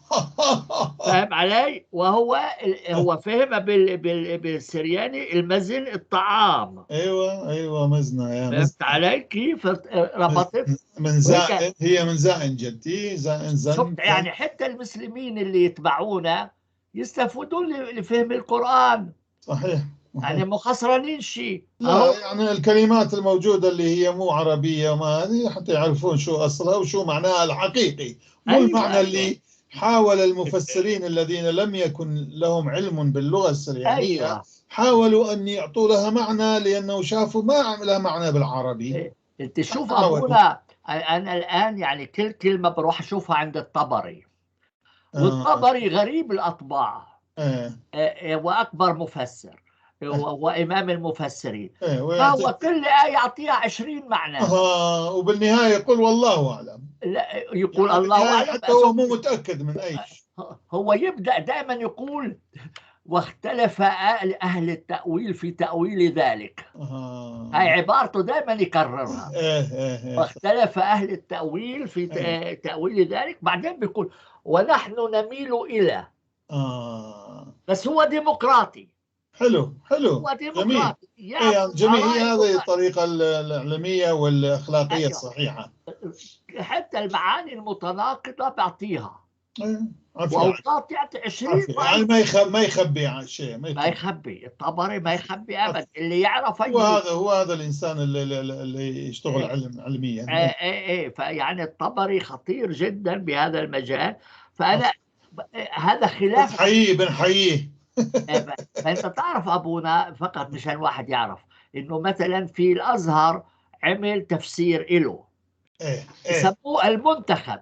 فاهم علي؟ هو فهمها بالسرياني المزن الطعام. ايوه مزنه يا فهمت مزنه. علي كيف ربطت؟ من زائن، هي من زائن جدي، زائن زن. يعني حتى المسلمين اللي يتبعونا يستفيدون لفهم القرآن. صحيح. يعني مو خسرانين شيء. لا يعني الكلمات الموجودة اللي هي مو عربية وما هذه حتى يعرفون شو أصلها وشو معناها الحقيقي، مو المعنى اللي حاول المفسرين الذين لم يكن لهم علم باللغة السريانية حاولوا أن يعطوا لها معنى لأنه شافوا ما لها معنى بالعربي. انت شوف أبونا، أنا الآن يعني كل كلمة بروح أشوفها عند الطبري، والطبري غريب الأطباع، وأكبر مفسر وإمام المفسرين، فهو كل آية يعطيها 20 معنى. وبالنهاية يقول والله أعلم. لا يقول يعني الله أعلم، حتى هو مو متأكد من أي شيء. هو يبدأ دائما يقول واختلف أهل التأويل في تأويل ذلك. هاي عبارته دائما يكررها. واختلف أهل التأويل في تأويل ذلك. بعدين بيقول ونحن نميل إلى. بس هو ديمقراطي. حلو هو ديمقراطي. يعني جميل. هذه الطريقة العلمية والأخلاقية الصحيحة. حتى المعاني المتناقضة بعطيها. وأوقات يعطي 20 يعني ما يخبي شيء، ما يخبي. الطبري ما يخبي أبدا، اللي يعرف هو هذا الإنسان اللي يشتغل علميا. فيعني الطبري خطير جدا بهذا المجال. فأنا هذا خلاف بنحييه. فأنت تعرف أبونا، فقط مشان واحد يعرف إنه مثلا في الأزهر عمل تفسير له يسموه المنتخب.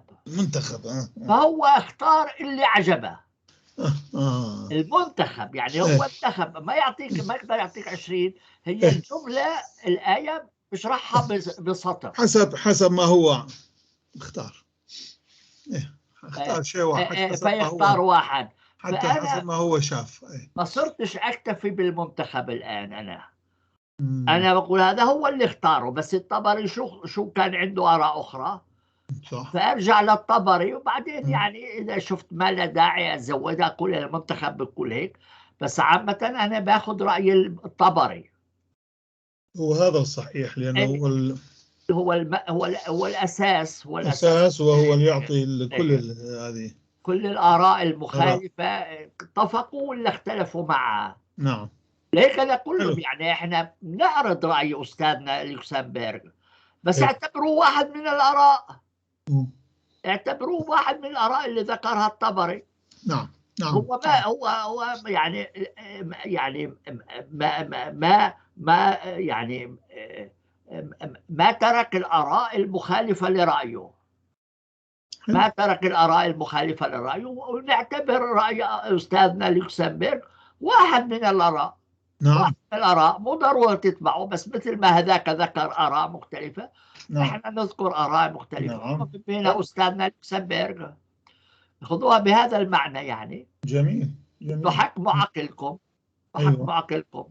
فهو اختار اللي عجبه. المنتخب يعني هو انتخب، ما يقدر يعطيك 20. هي الجملة الآية بشرحها بسطر حسب ما هو اختار. اختار شيء واحد فيختار واحد، حتى حسب ما هو شاف. ما صرتش أكتفي بالمنتخب الآن. أنا بقول هذا هو اللي اختاره، بس الطبري شو كان عنده آراء أخرى. صح. فأرجع للطبري، وبعدين يعني إذا شفت ما لا داعي أزودها كل المنتخب بكل هيك. بس عامة أنا باخذ رأي الطبري، وهذا الصحيح، لأنه هو الأساس. وهو اللي يعطي كل الآراء المخالفة اتفقوا ولا اختلفوا معها. نعم. ليك أنا كلهم يعني إحنا نعرض رأي أستاذنا لوكسمبورغ، بس اعتبروه واحد من الآراء. اعتبروه واحد من الآراء اللي ذكرها الطبري. نعم. هو يعني ما ترك الآراء المخالفة لرأيه. ما ترك الآراء المخالفة لرأيه، ونعتبر رأي أستاذنا لوكسمبورغ واحد من الآراء. نعم. الآراء مو ضروري تتبعه، بس مثل ما هذاك ذكر آراء مختلفة، نحن نذكر آراء مختلفة. بين أستاذنا لوكسمبورغ خذوها بهذا المعنى يعني. جميل. حكموا عقلكم. حكموا عقلكم.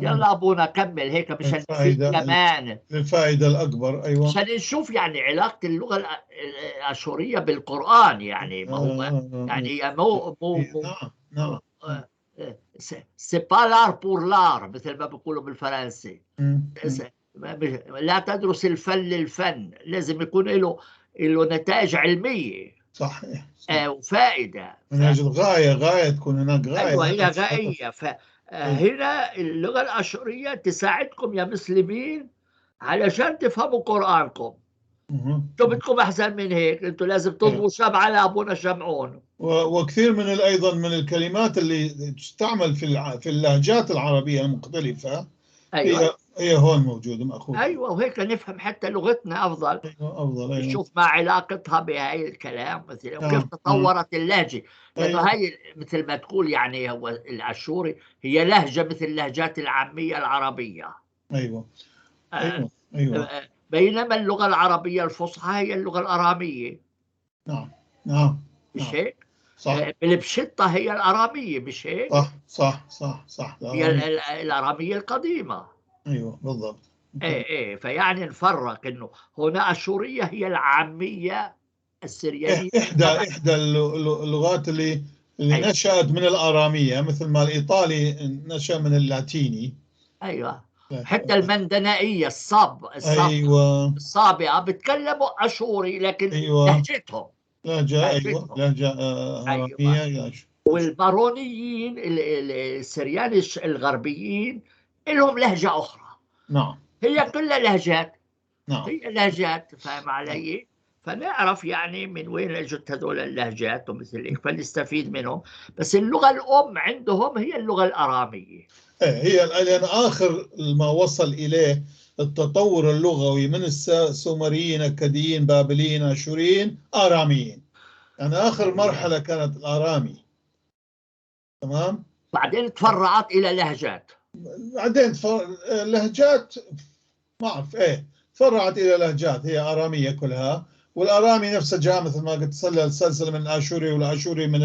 يلا أبونا كمل هيك مشان نفيد كمان للفائدة الأكبر. أيوة، مشان نشوف يعني علاقة اللغة الأشورية بالقرآن. يعني ما هو يعني نعم. c'est pas l'art pour l'art مثل ما بيقولوا بالفرنسي. لا تدرس الفن للفن، لازم يكون له نتائج علمية. صحيح. وفائدة من أجل غاية تكون هناك غاية. أيوة، هي غائية. فهنا اللغة الأشورية تساعدكم يا مسلمين علشان تفهموا قرآنكم. شو بدكم أحسن من هيك؟ أنتوا لازم تضربوا شمعة لأبونا شمعون. وكثير من أيضا من الكلمات اللي تستعمل في اللهجات العربية المختلفة. أيوة. هي هون موجودة مأخوذة. أيوة، وهيك نفهم حتى لغتنا أفضل. أيوة. نشوف ما علاقتها بهاي الكلام مثلا، وكيف تطورت اللهجة. لأنه هاي مثل ما تقول يعني هو الأشوري هي لهجة مثل اللهجات العامية العربية. أيوة. بينما اللغة العربية الفصحى هي اللغة الأرامية. نعم. مش هيك؟ صح. بالبشطة هي الأرامية، مش هيك؟ صح. هي الأرامية القديمة. أيوة بالضبط. فيعني نفرق إنه هنا أشورية هي العامية السريانية. إحدى اللغات اللي نشأت من الأرامية، مثل ما الإيطالي نشأ من اللاتيني. أيوة. حتى المندنائية أيوة. الصابئة بتكلموا أشوري، لكن لهجتهم لهجة أرامية. والبارونيين السريان الغربيين لهم لهجة أخرى. نعم. هي كلها لهجات. هي لهجات، فاهم علي؟ فنعرف يعني من وين اجت هذول اللهجات ومثل هيك، فنستفيد منهم. بس اللغة الأم عندهم هي اللغة الأرامية. هي لأن آخر ما وصل إليه التطور اللغوي من السومريين، أكاديين، بابليين، أشوريين، آراميين. يعني آخر مرحلة كانت الآرامي. تمام. بعدين تفرعت إلى لهجات. لهجات ما أعرف تفرعت إلى لهجات هي آرامية كلها. والآرامي نفسه جاء مثل ما قلت سلسلة من الآشوري، والآشوري من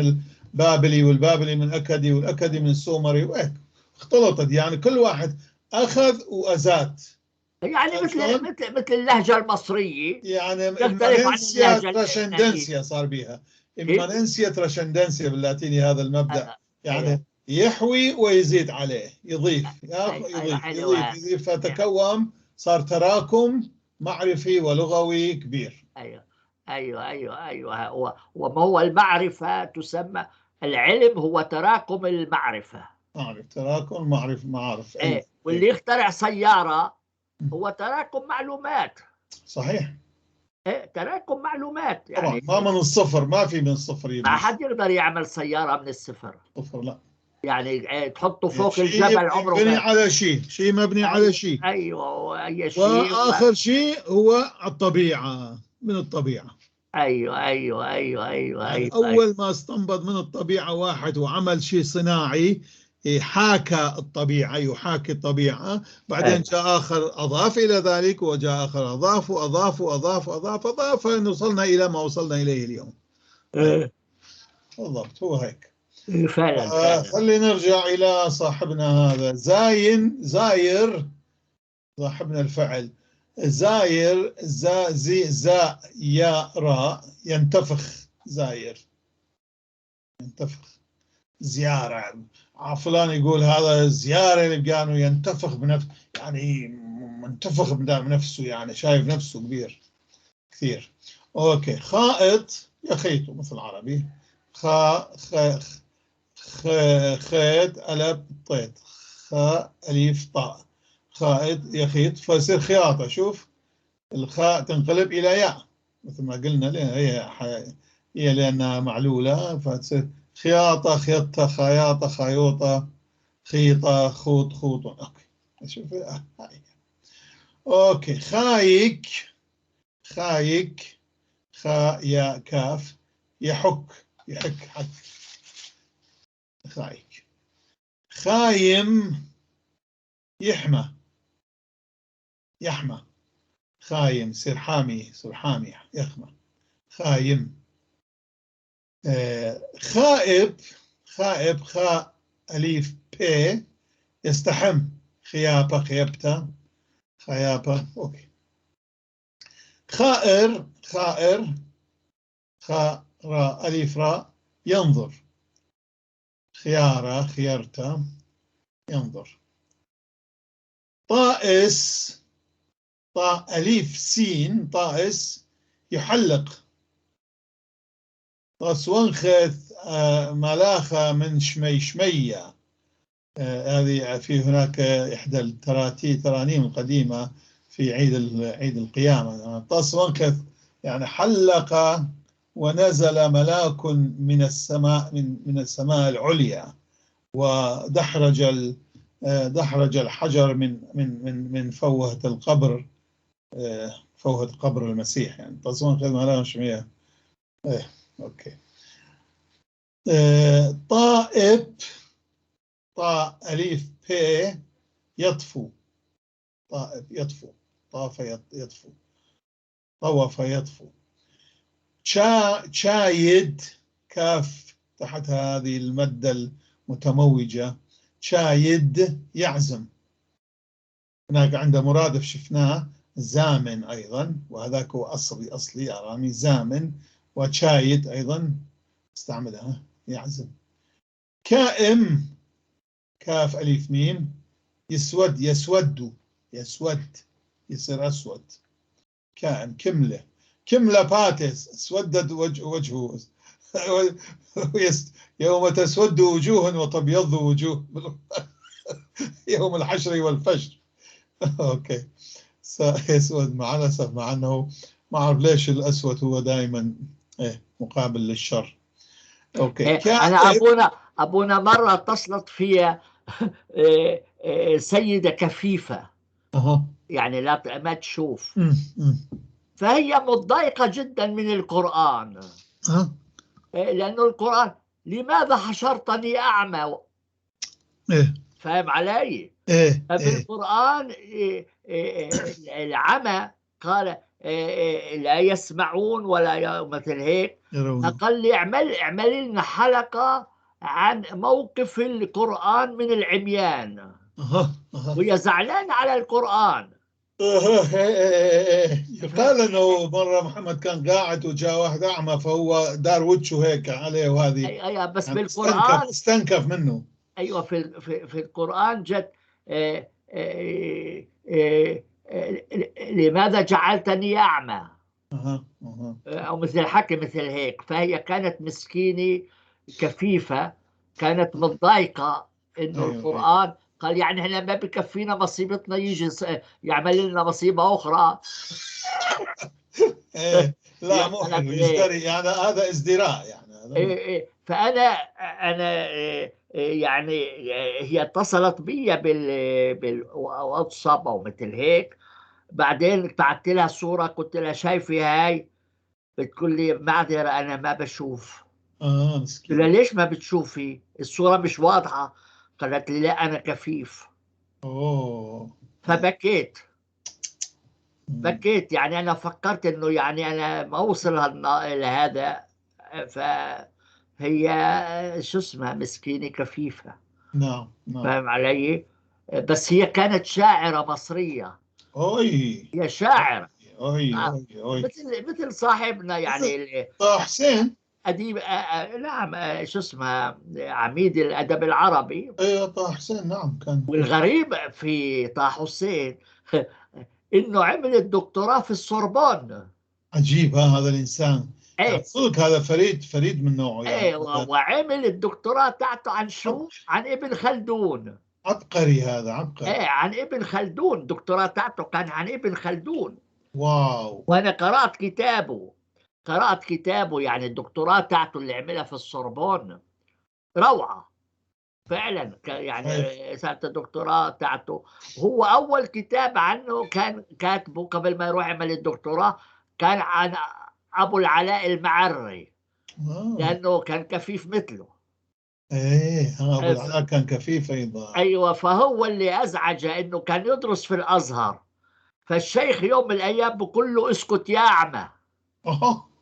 البابلي، والبابلي من الأكدي، والأكدي من السومري، وهيك اختلطت. يعني كل واحد أخذ وأزاد. يعني مثل اللهجة المصرية، يعني إماننسيا تراشندنسيا صار بها. إماننسيا تراشندنسيا باللاتيني هذا المبدأ. يعني يحوي ويزيد عليه، يضيف فتكون، صار تراكم معرفي ولغوي كبير. أيوه أيوه أيوه، وما هو المعرفة تسمى العلم، هو تراكم المعرفة. أعرف تراكم معارف أيوه. واللي يخترع سيارة هو تراكم معلومات. صحيح. تراكم معلومات طبعا يعني. ما من الصفر، ما في من الصفر ما يبني شيء. حد يقدر يعمل سيارة من الصفر. صفر لا. يعني تحطه فوق شيء الجبل عمره مبني ما. على شيء، شيء مبني على شيء. أيوه أي شيء. وآخر شيء هو الطبيعة، من الطبيعة. أيوه أيوه أيوه أيوه يعني أيوه أيوه. أول ما استنبط من الطبيعة واحد وعمل شيء صناعي حاكى الطبيعة، يحاكي الطبيعة، بعدين جاء آخر أضاف إلى ذلك، وجاء آخر أضاف وأضاف وأضاف وأضاف وأضاف، فوصلنا إلى ما وصلنا إليه اليوم. بالضبط هو هيك. فعلا فعلا. خلينا نرجع إلى صاحبنا هذا زاير، صاحبنا الفعل زاير، زاء يا راء، ينتفخ. زاير ينتفخ، زيارة. فلان يقول هذا زيارة اللي كانوا ينتفخ بنفسه، يعني منتفخ بنفسه، يعني شايف نفسه كبير كثير. اوكي. خائط يخيط مثل العربي. خيط ألف طيط، خاء أليف طاء، خائط يخيط، فيصير خياطة. شوف الخاء تنقلب إلى ياء مثل ما قلنا، هي لأنها معلولة، فتصير خياطة خيطة خياطة خيوطة خيطة خوط خوط. أوكي شوف هاي. أوكي. خايك، خايك، خاء ياء كاف، يحك، يحك حك، خايك. خايم، يحمى، يحمى. خايم يصير حامي، يصير حامي، يحمى، خايم. خائب، خائب، خاء أليف بي، يستحم، خيابة خيبته خيابة. أوكي. خائر، خائر، خاء راء أليف راء، ينظر، خيارة خيرته، ينظر. طائس، طاء أليف سين، طائس، يحلق. طاس ونخث ملاخة من شميشمية. هذه في هناك إحدى الترانيم القديمة في عيد القيامة. طاس ونخث يعني حلق ونزل ملاك من السماء، من السماء العليا، ودحرج دحرج الحجر من فوهة القبر، فوهة قبر المسيح. يعني طاس ونخث ملاك شمية. أوكي. طائب، طاء أليف بي، يطفو، طائب يطفو، طاف يطفو، طوف يطفو. شايد، كاف تحت هذه المادة المتموجة، شايد يعزم. هناك عنده مرادف شفناه زامن أيضا، وهذاك هو أصلي أرامي زامن، وشايد أيضا استعملها يعزم. كائم، كاف أليف ميم، يسود، يسود، يسود يصير أسود. كائن. كملة، كملة باتس، اسودد وجهه يوم تسود وجوه وتبيض وجوه يوم الحشر والفشر. اوكي. يسود مع الأسف، مع أنه ما أعرف ليش الأسود هو دائما مقابل للشر. اوكي. أنا أبونا مرة اتصلت في سيدة كفيفة، يعني ما تشوف، فهي متضايقة جدا من القرآن، لأنه القرآن لماذا حشرتني أعمى؟ فاهم علي؟ ففي القرآن العمى قال لا يسمعون ولا مثل هيك، فقال لي اعمل لنا حلقة عن موقف القرآن من العميان. وهي زعلانة على القرآن. يقال انه مره محمد كان قاعد وجاء واحد اعمى، فهو دار وجهه هيك عليه، وهذه أيوة بس يعني بالقرآن استنكف منه. ايوه في القرآن جت لماذا جعلتني أعمى؟ أو مثل الحكي مثل هيك. فهي كانت مسكينة كفيفة، كانت متضايقة إنه أيوة. القرآن قال يعني إحنا ما بكفينا مصيبتنا يجي يعمل لنا مصيبة أخرى. إيه لا هي مو كانت حلو هيك. يزدري، يعني هذا ازدراء يعني هذا مو. فأنا يعني هي اتصلت بي بالواتساب أو مثل هيك. بعدين بعثت لها صورة، قلت لها شايفة هاي؟ بتقول لي معذرة أنا ما بشوف. قلت لها مسكين. ليش ما بتشوفي؟ الصورة مش واضحة. قالت لي لا أنا كفيف. اوه. فبكيت. بكيت يعني أنا فكرت إنه يعني أنا ما أوصل لهذا. فهي شو اسمها مسكينة كفيفة. نعم نعم. فاهم علي؟ بس هي كانت شاعرة مصرية. اوي هي شاعرة. اوي اوي اوي. مثل صاحبنا يعني طه حسين. أديب. نعم. شو اسمها عميد الأدب العربي. ايوه طه حسين نعم كان. والغريب في طه حسين إنه عمل الدكتوراه في السوربون. عجيب هذا الانسان، يعني إيه. صدق هذا فريد، فريد من نوعه يعني إيه. هذا. وعمل الدكتوراه تاعته عن عب- شو؟ عن ابن خلدون. عبقري هذا عبقري. إيه عن ابن خلدون. الدكتوراه تاعته كان عن ابن خلدون. واو. وأنا قرأت كتابه. قرأت كتابه يعني الدكتوراه تاعته اللي عملها في السوربون روعة فعلا. يعني حلو. رسالة الدكتوراه تاعته هو أول كتاب عنه كان كاتبه قبل ما يروح يعمل الدكتوراه. كان عن أبو العلاء المعري، آه. لأنه كان كفيف مثله. ايه ابو ف- العلاء كان كفيف ايضا. أيوة. فهو اللي أزعج إنه كان يدرس في الأزهر. فالشيخ يوم من الأيام بقول له اسكت يا أعمى.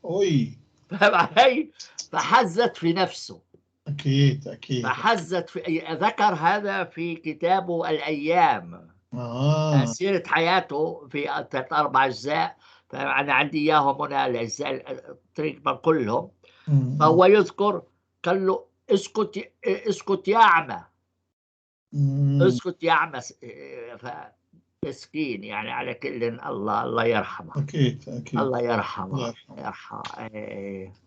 اوي. فاهم علي؟ فحزت في نفسه. اكيد اكيد. فحزت في ذكر هذا في كتابه الأيام. اه. سيرة حياته في 3 4 أجزاء. فأنا عندي إياهم هنا الأجزاء تقريبا كلهم. أمم. فهو يذكر قال له اسكت، اسكت يا أعمى. أمم. اسكت يا أعمى. مسكين يعني. على كل الله يرحمه. اكيد اكيد. الله الله يرحمه. يرحمه. يرحمه.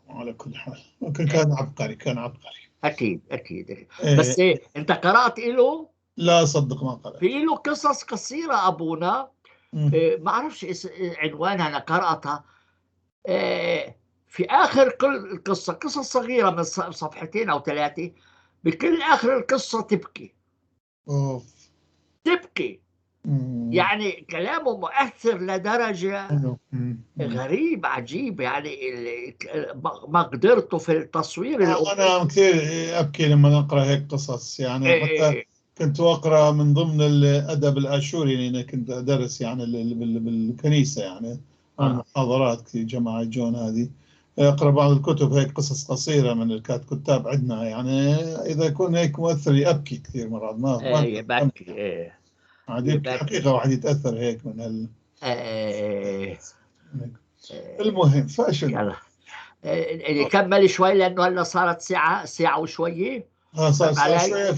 على كل حال ممكن كان عبقري، كان عبقري. أكيد أكيد. إيه. بس أنت قرأت له؟ لا صدق ما قرأت. في له قصص قصيرة أبونا. أمم. ما أعرفش عنوانها. أنا قرأتها. آه، في آخر كل قصة، قصة صغيرة من صفحتين أو 3، بكل آخر القصة تبكي. اوف. تبكي. أمم. يعني كلامه مؤثر لدرجة حلو. أمم. أمم. غريب عجيب. يعني مقدرته في التصوير الأمور. انا كثير ابكي لما اقرا هيك قصص، يعني حتى آه، كنت اقرا من ضمن الادب الاشوري، لاني كنت ادرس يعني بالكنيسه يعني، عن آه، محاضرات كثير جماعه يجون هذه. اقرا بعض الكتب هيك قصص قصيره من الكتاب عندنا يعني، اذا يكون هيك مؤثر ابكي كثير مرات، ما اقدر اكمل. يبكي. عاد يبكي يبكي. حقيقه، واحد يتاثر هيك من هال. آه، المهم فاشل. يلا. نكمل شوي لأنه هلا صارت ساعة وشوية. صار فاهم علي؟ شويه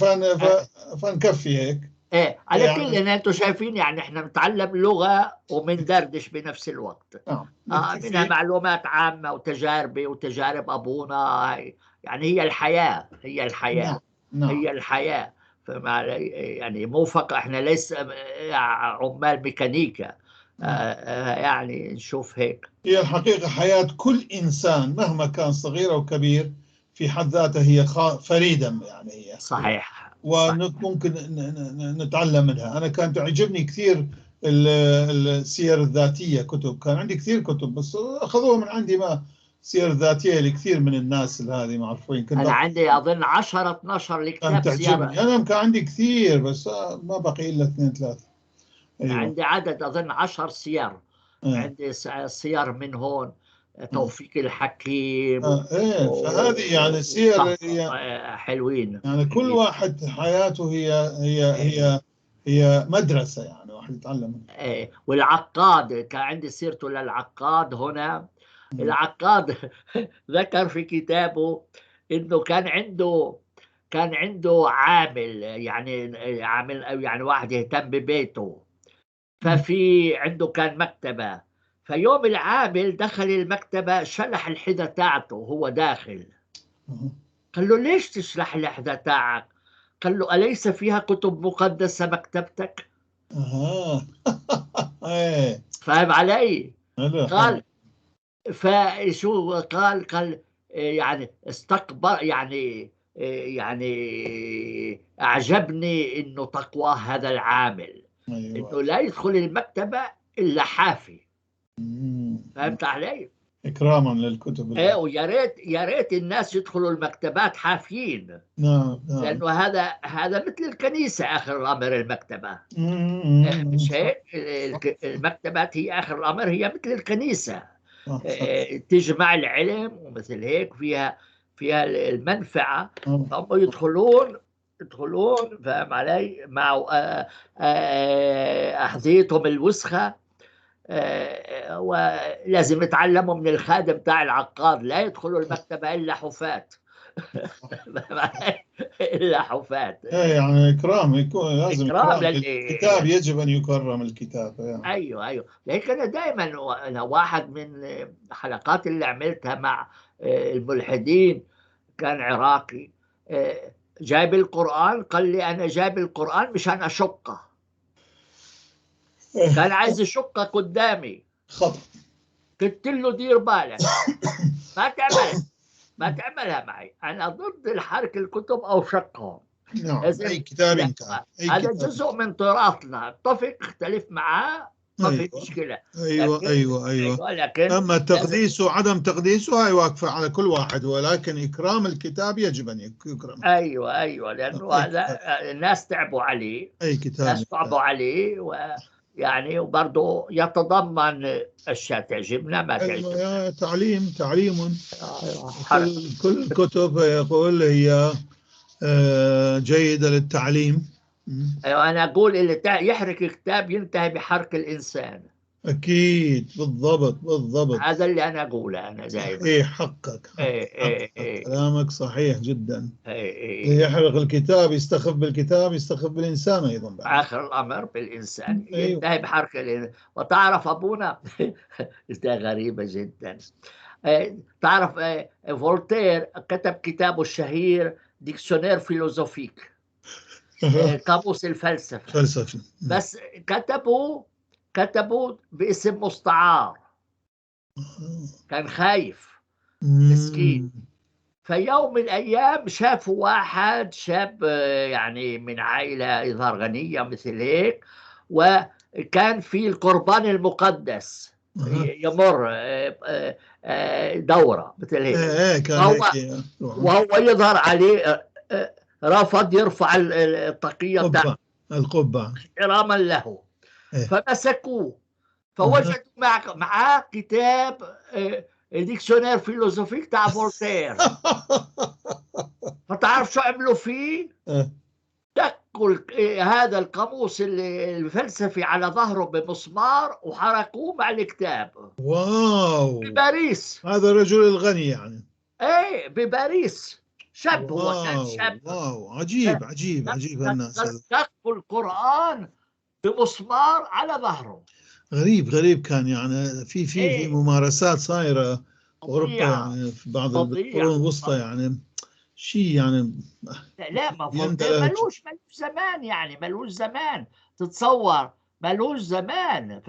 فنكفي هيك ايه على كل يعني. ان انتم شايفين يعني احنا بنتعلم لغه ومندردش بنفس الوقت. نعم منها نكتفي. معلومات عامه وتجاربي وتجارب ابونا. يعني هي الحياه. هي الحياه. نعم نعم. هي الحياه. يعني مو فقط احنا ليس عمال ميكانيكا. نعم. يعني نشوف هيك. هي الحقيقة حياة كل إنسان مهما كان صغير أو كبير في حد ذاتها هي فريدة، يعني هي صحيح صح. وممكن نتعلم منها. أنا كانت تعجبني كثير السير الذاتية، كتب كان عندي كثير كتب بس أخذوها من عندي، ما السير الذاتية لكثير من الناس اللي هذه معروفين كنت انا أقرأ. عندي اظن 10 12 كانت الكتاب تعجبني، سياره. أنا كان عندي كثير بس ما بقي إلا اثنين ثلاثة. أيوة. عندي عدد أظن 10 سير. آه. عندي سير من هون توفيق الحكيم إيه فهذه يعني سير حلوين يعني كل كثير. واحد حياته هي إيه، هي مدرسة يعني واحد يتعلم. والعقاد كان عندي سيرته للعقاد هنا. منها. العقاد ذكر في كتابه انه كان عنده عامل يعني عامل أو يعني واحد يهتم ببيته. ففي عنده كان مكتبة. فيوم العامل دخل المكتبة، شلح الحذاء تاعته وهو داخل. قال له ليش تشلح الحذاء تاعك؟ قال له أليس فيها كتب مقدسة مكتبتك؟ فاهم علي؟ قال فشو قال يعني استكبر، يعني أعجبني إنه تقوى هذا العامل، إنه لا يدخل المكتبة إلا حافي. فهمت علي؟ إكراما للكتب. ويا ريت الناس يدخلوا المكتبات حافيين. نعم. لأنه هذا مثل الكنيسة آخر الأمر المكتبة. مش هيك؟ المكتبات هي آخر الأمر، هي مثل الكنيسة، تجمع العلم ومثل هيك، فيها المنفعة. هم يدخلون، فاهم علي، مع أحذيتهم الوسخة، ولازم يتعلموا من الخادم تاع العقار، لا يدخلوا المكتبة إلا حفاة. إلا حفاة. يعني إكرام، يكون لازم إكرام الكتاب، يجب أن يكرم الكتاب. أيوة. لكن أنا دائما، أنا واحد من حلقات اللي عملتها مع الملحدين كان عراقي، جايب القرآن، قال لي أنا جايب القرآن مشان أشقه. كان عايز يشقه قدامي، خطأ. قلت له دير بالك، ما تعملها معي، أنا ضد الحرق الكتب أو شقهم. نعم، أي كتاب كان، هذا جزء من تراثنا، اتفق اختلف معاه ما في مشكلة. أيوة. لكن أما التقديس وعدم تقديسه هاي واقفة على كل واحد، ولكن إكرام الكتاب يجب أن يكرم. أيوة، لأنه هذا الناس تعبوا عليه، أي كتاب يعني وبرضه يتضمن أشياء تعجبنا ما تعجبنا. تعليم. كل الكتب يقول هي جيدة للتعليم. أيوة، أنا أقول اللي يحرق كتاب ينتهي بحرق الإنسان. أكيد، بالضبط. هذا اللي أنا أقوله أنا دائما. حقك. كلامك صحيح جدا. يحرق الكتاب يستخف بالكتاب، يستخف بالإنسان أيضا بعد. آخر الأمر بالإنسان ينتهي بحرق الإنسان. وتعرف أبونا ده غريبة جدا. تعرف فولتير كتب كتابه الشهير ديكشنير فيلوزوفيك، قاموس الفلسفة. بس كتبوا باسم مستعار، كان خايف مسكين. فيوم من الأيام شافوا واحد شاب، يعني من عائلة يظهر غنية مثل هيك، وكان في القربان المقدس يمر دورة مثل هيك، وهو يظهر عليه رفض يرفع الطاقية بتاعته، القبعة احتراما له. فمسكوه، فوجدوا معاه كتاب ديكشنير فيلوزوفيك تاع فولتير. فتعرف شو عملوا فيه؟ دقوا هذا القاموس الفلسفي على ظهره بمسمار وحرقوه مع الكتاب. واو، بباريس. هذا الرجل الغني يعني. ايه، بباريس، شاب. هو كان شاب. واو، عجيب الناس. دقوا القرآن بمسمار على ظهره. غريب كان يعني في ممارسات صايرة أوروبا، يعني في بعض القرون الوسطى، يعني شيء يعني. لا، ما ملوش زمان، يعني ملوش زمان، تتصور ملوش زمان.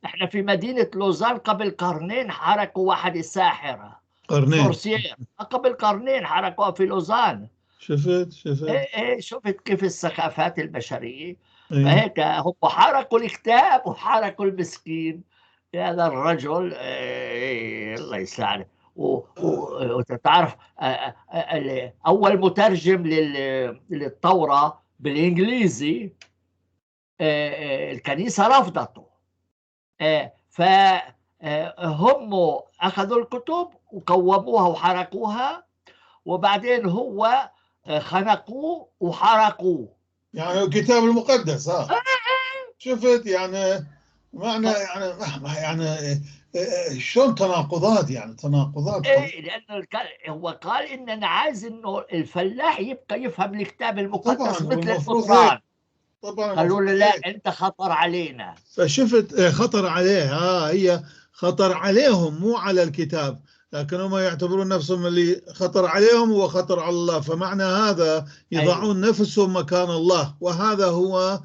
احنا في مدينة لوزان قبل قرنين حركوا واحد الساحرة سورسيير، قبل قرنين حركوها في لوزان. شفت شفت كيف الثقافات البشرية. فهيك هم حركوا الكتاب وحركوا المسكين هذا الرجل. الله يسلمك. وتعرف أول مترجم للتوراة بالإنجليزي الكنيسة رفضته. فهم أخذوا الكتب وقوموها وحرقوها، وبعدين هو خنقوه وحرقوه، يعني الكتاب المقدس. شفت يعني معنى يعني شلون تناقضات، لأنه هو قال إن أنا عايز إنه الفلاح يبقى يفهم الكتاب المقدس مثل القرآن. طبعا قالوا له لا، أنت خطر علينا. فشفت خطر عليه. هي خطر عليهم مو على الكتاب، لكن هم يعتبرون نفسهم اللي خطر عليهم هو خطر على الله، فمعنى هذا يضعون نفسهم مكان الله، وهذا هو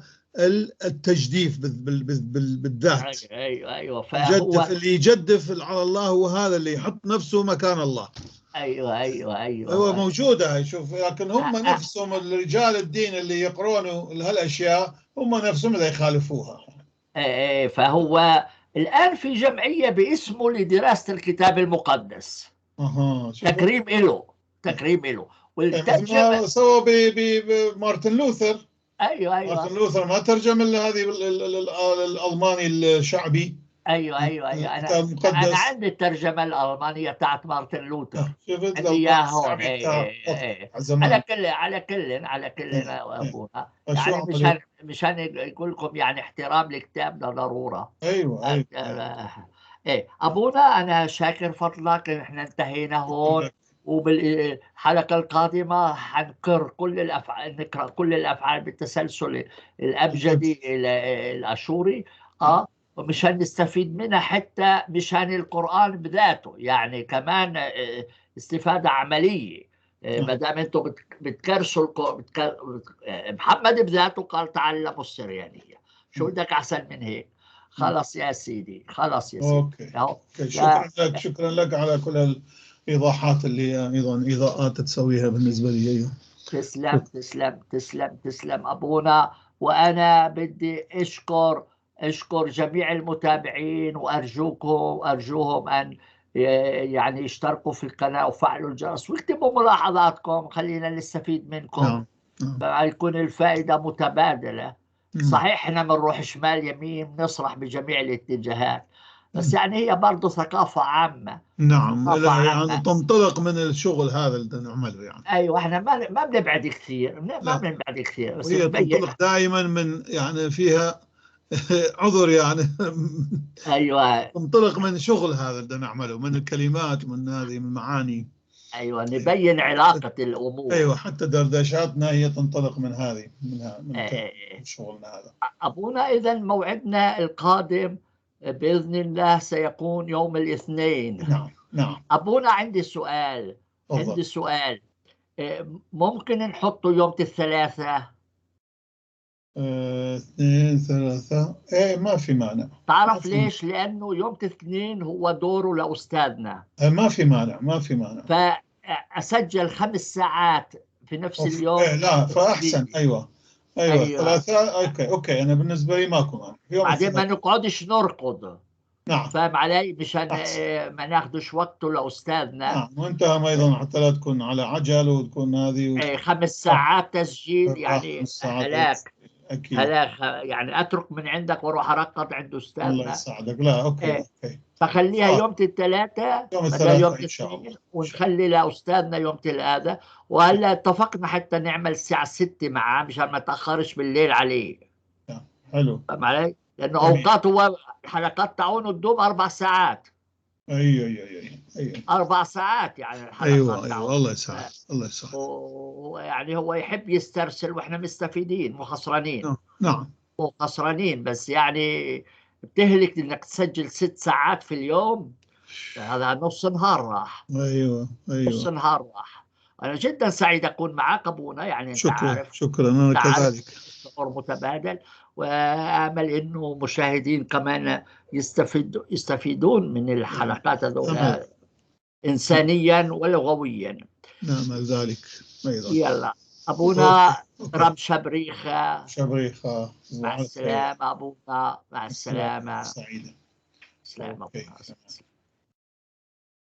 التجديف بالذات. ايوه الجدف اللي يجدف على الله هو هذا اللي يحط نفسه مكان الله. ايوه هو موجودة هاي، شوف، لكن هم نفسهم الرجال الدين اللي يقرون هالاشياء هم نفسهم اللي يخالفوها. فهو الآن في جمعية باسمه لدراسة الكتاب المقدس. تكريم له والترجمة سووا بمارتن لوثر. ايوه مارتن لوثر ما ترجم الا هذه الألماني الشعبي. ايوه انا عندي الترجمة الألمانية بتاعت مارتن لوثر. عندي اياها هون. على كل ابونا يعني مشان يقول لكم يعني احترام الكتاب ده ضرورة. ايوه ابونا انا شاكر فضلك، احنا انتهينا هون، وبالحلقة القادمة حنقر نقرأ كل الأفعال بالتسلسل الأبجدي الأشوري ومشان نستفيد منها، حتى مشان القرآن بذاته يعني كمان استفادة عملية. ما دام انتم بتكرسوا محمد بذاته قال تعلموا السريانية، شو بدك أحسن من هيك؟ خلص يا سيدي، خلص يا سيدي. أوكي. شكرا لك على كل الإيضاحات اللي أيضا إضاءات تسويها بالنسبة لي. أيوه. تسلم أبونا. وأنا بدي أشكر جميع المتابعين، وأرجوهم أن يعني يشتركوا في القناة وفعلوا الجرس واكتبوا ملاحظاتكم، خلينا نستفيد منكم. يكون الفائدة متبادلة. صحيح احنا بنروح شمال يمين نصرح بجميع الاتجاهات، بس يعني هي برضه ثقافة عامة. يعني تنطلق من الشغل هذا اللي نعمله يعني. ايوه احنا ما بنبعد كثير، بس هي تنطلق دائما من يعني فيها عذر يعني. ايوه تنطلق من شغل هذا اللي نعمله، من الكلمات، من هذه من المعاني. ايوه نبين علاقة الامور. ايوه حتى دردشاتنا هي تنطلق من هذه من شغلنا هذا. ابونا اذا موعدنا القادم باذن الله سيكون يوم الاثنين. نعم. ابونا عندي سؤال. ممكن نحطه يوم الثلاثاء؟ 2 3 ما في مانع. تعرف ليش؟ لأنه يوم الاثنين هو دوره لأستاذنا. ما في مانع. فأسجل 5 ساعات في نفس اليوم. لا فأحسن. أيوة. 3 أوكي أنا بالنسبة لي ماكو مانع. بعدين ما نقعدش نركض. نعم. فاهم علي؟ مشان ما ناخدش وقته لأستاذنا. نعم. وأنت أيضا حتى لا تكون على عجل وتكون هذه 5 ساعات تسجيل يعني هلاك. أكيد. يعني أترك من عندك وأروح أركض عند أستاذنا. الله يساعدك. لا أوكي. فخليها يوم الثلاثاء يوم إن شاء الله، ونخلي لأستاذنا يوم الثلاثاء. وهلا اتفقنا حتى نعمل الساعة 6 معاه مشان ما تأخرش بالليل عليه. حلو. فاهم علي؟ لأنه أوقات هو الحلقات تاعونه تدوم 4 ساعات. أيوه 4 ساعات يعني الحلقات. أيوه الله يسعدك. يعني هو يحب يسترسل وإحنا مستفيدين مو خسرانين. نعم. مو خسرانين، بس يعني بتهلك إنك تسجل 6 ساعات في اليوم، هذا نص نهار راح. أيوه نص نهار راح. أنا جدا سعيد أكون معك أبونا، يعني أنت عارف. شكرا أنا كذلك. شعور متبادل، وآمل إنه مشاهدين كمان يستفيدون من الحلقات هذول إنسانيا ولغويا. نعم ذلك أيضا. يلا أبونا رب شبريخة. مع السلامة أبونا، مع السلامة. سعيدة. سلام أبونا.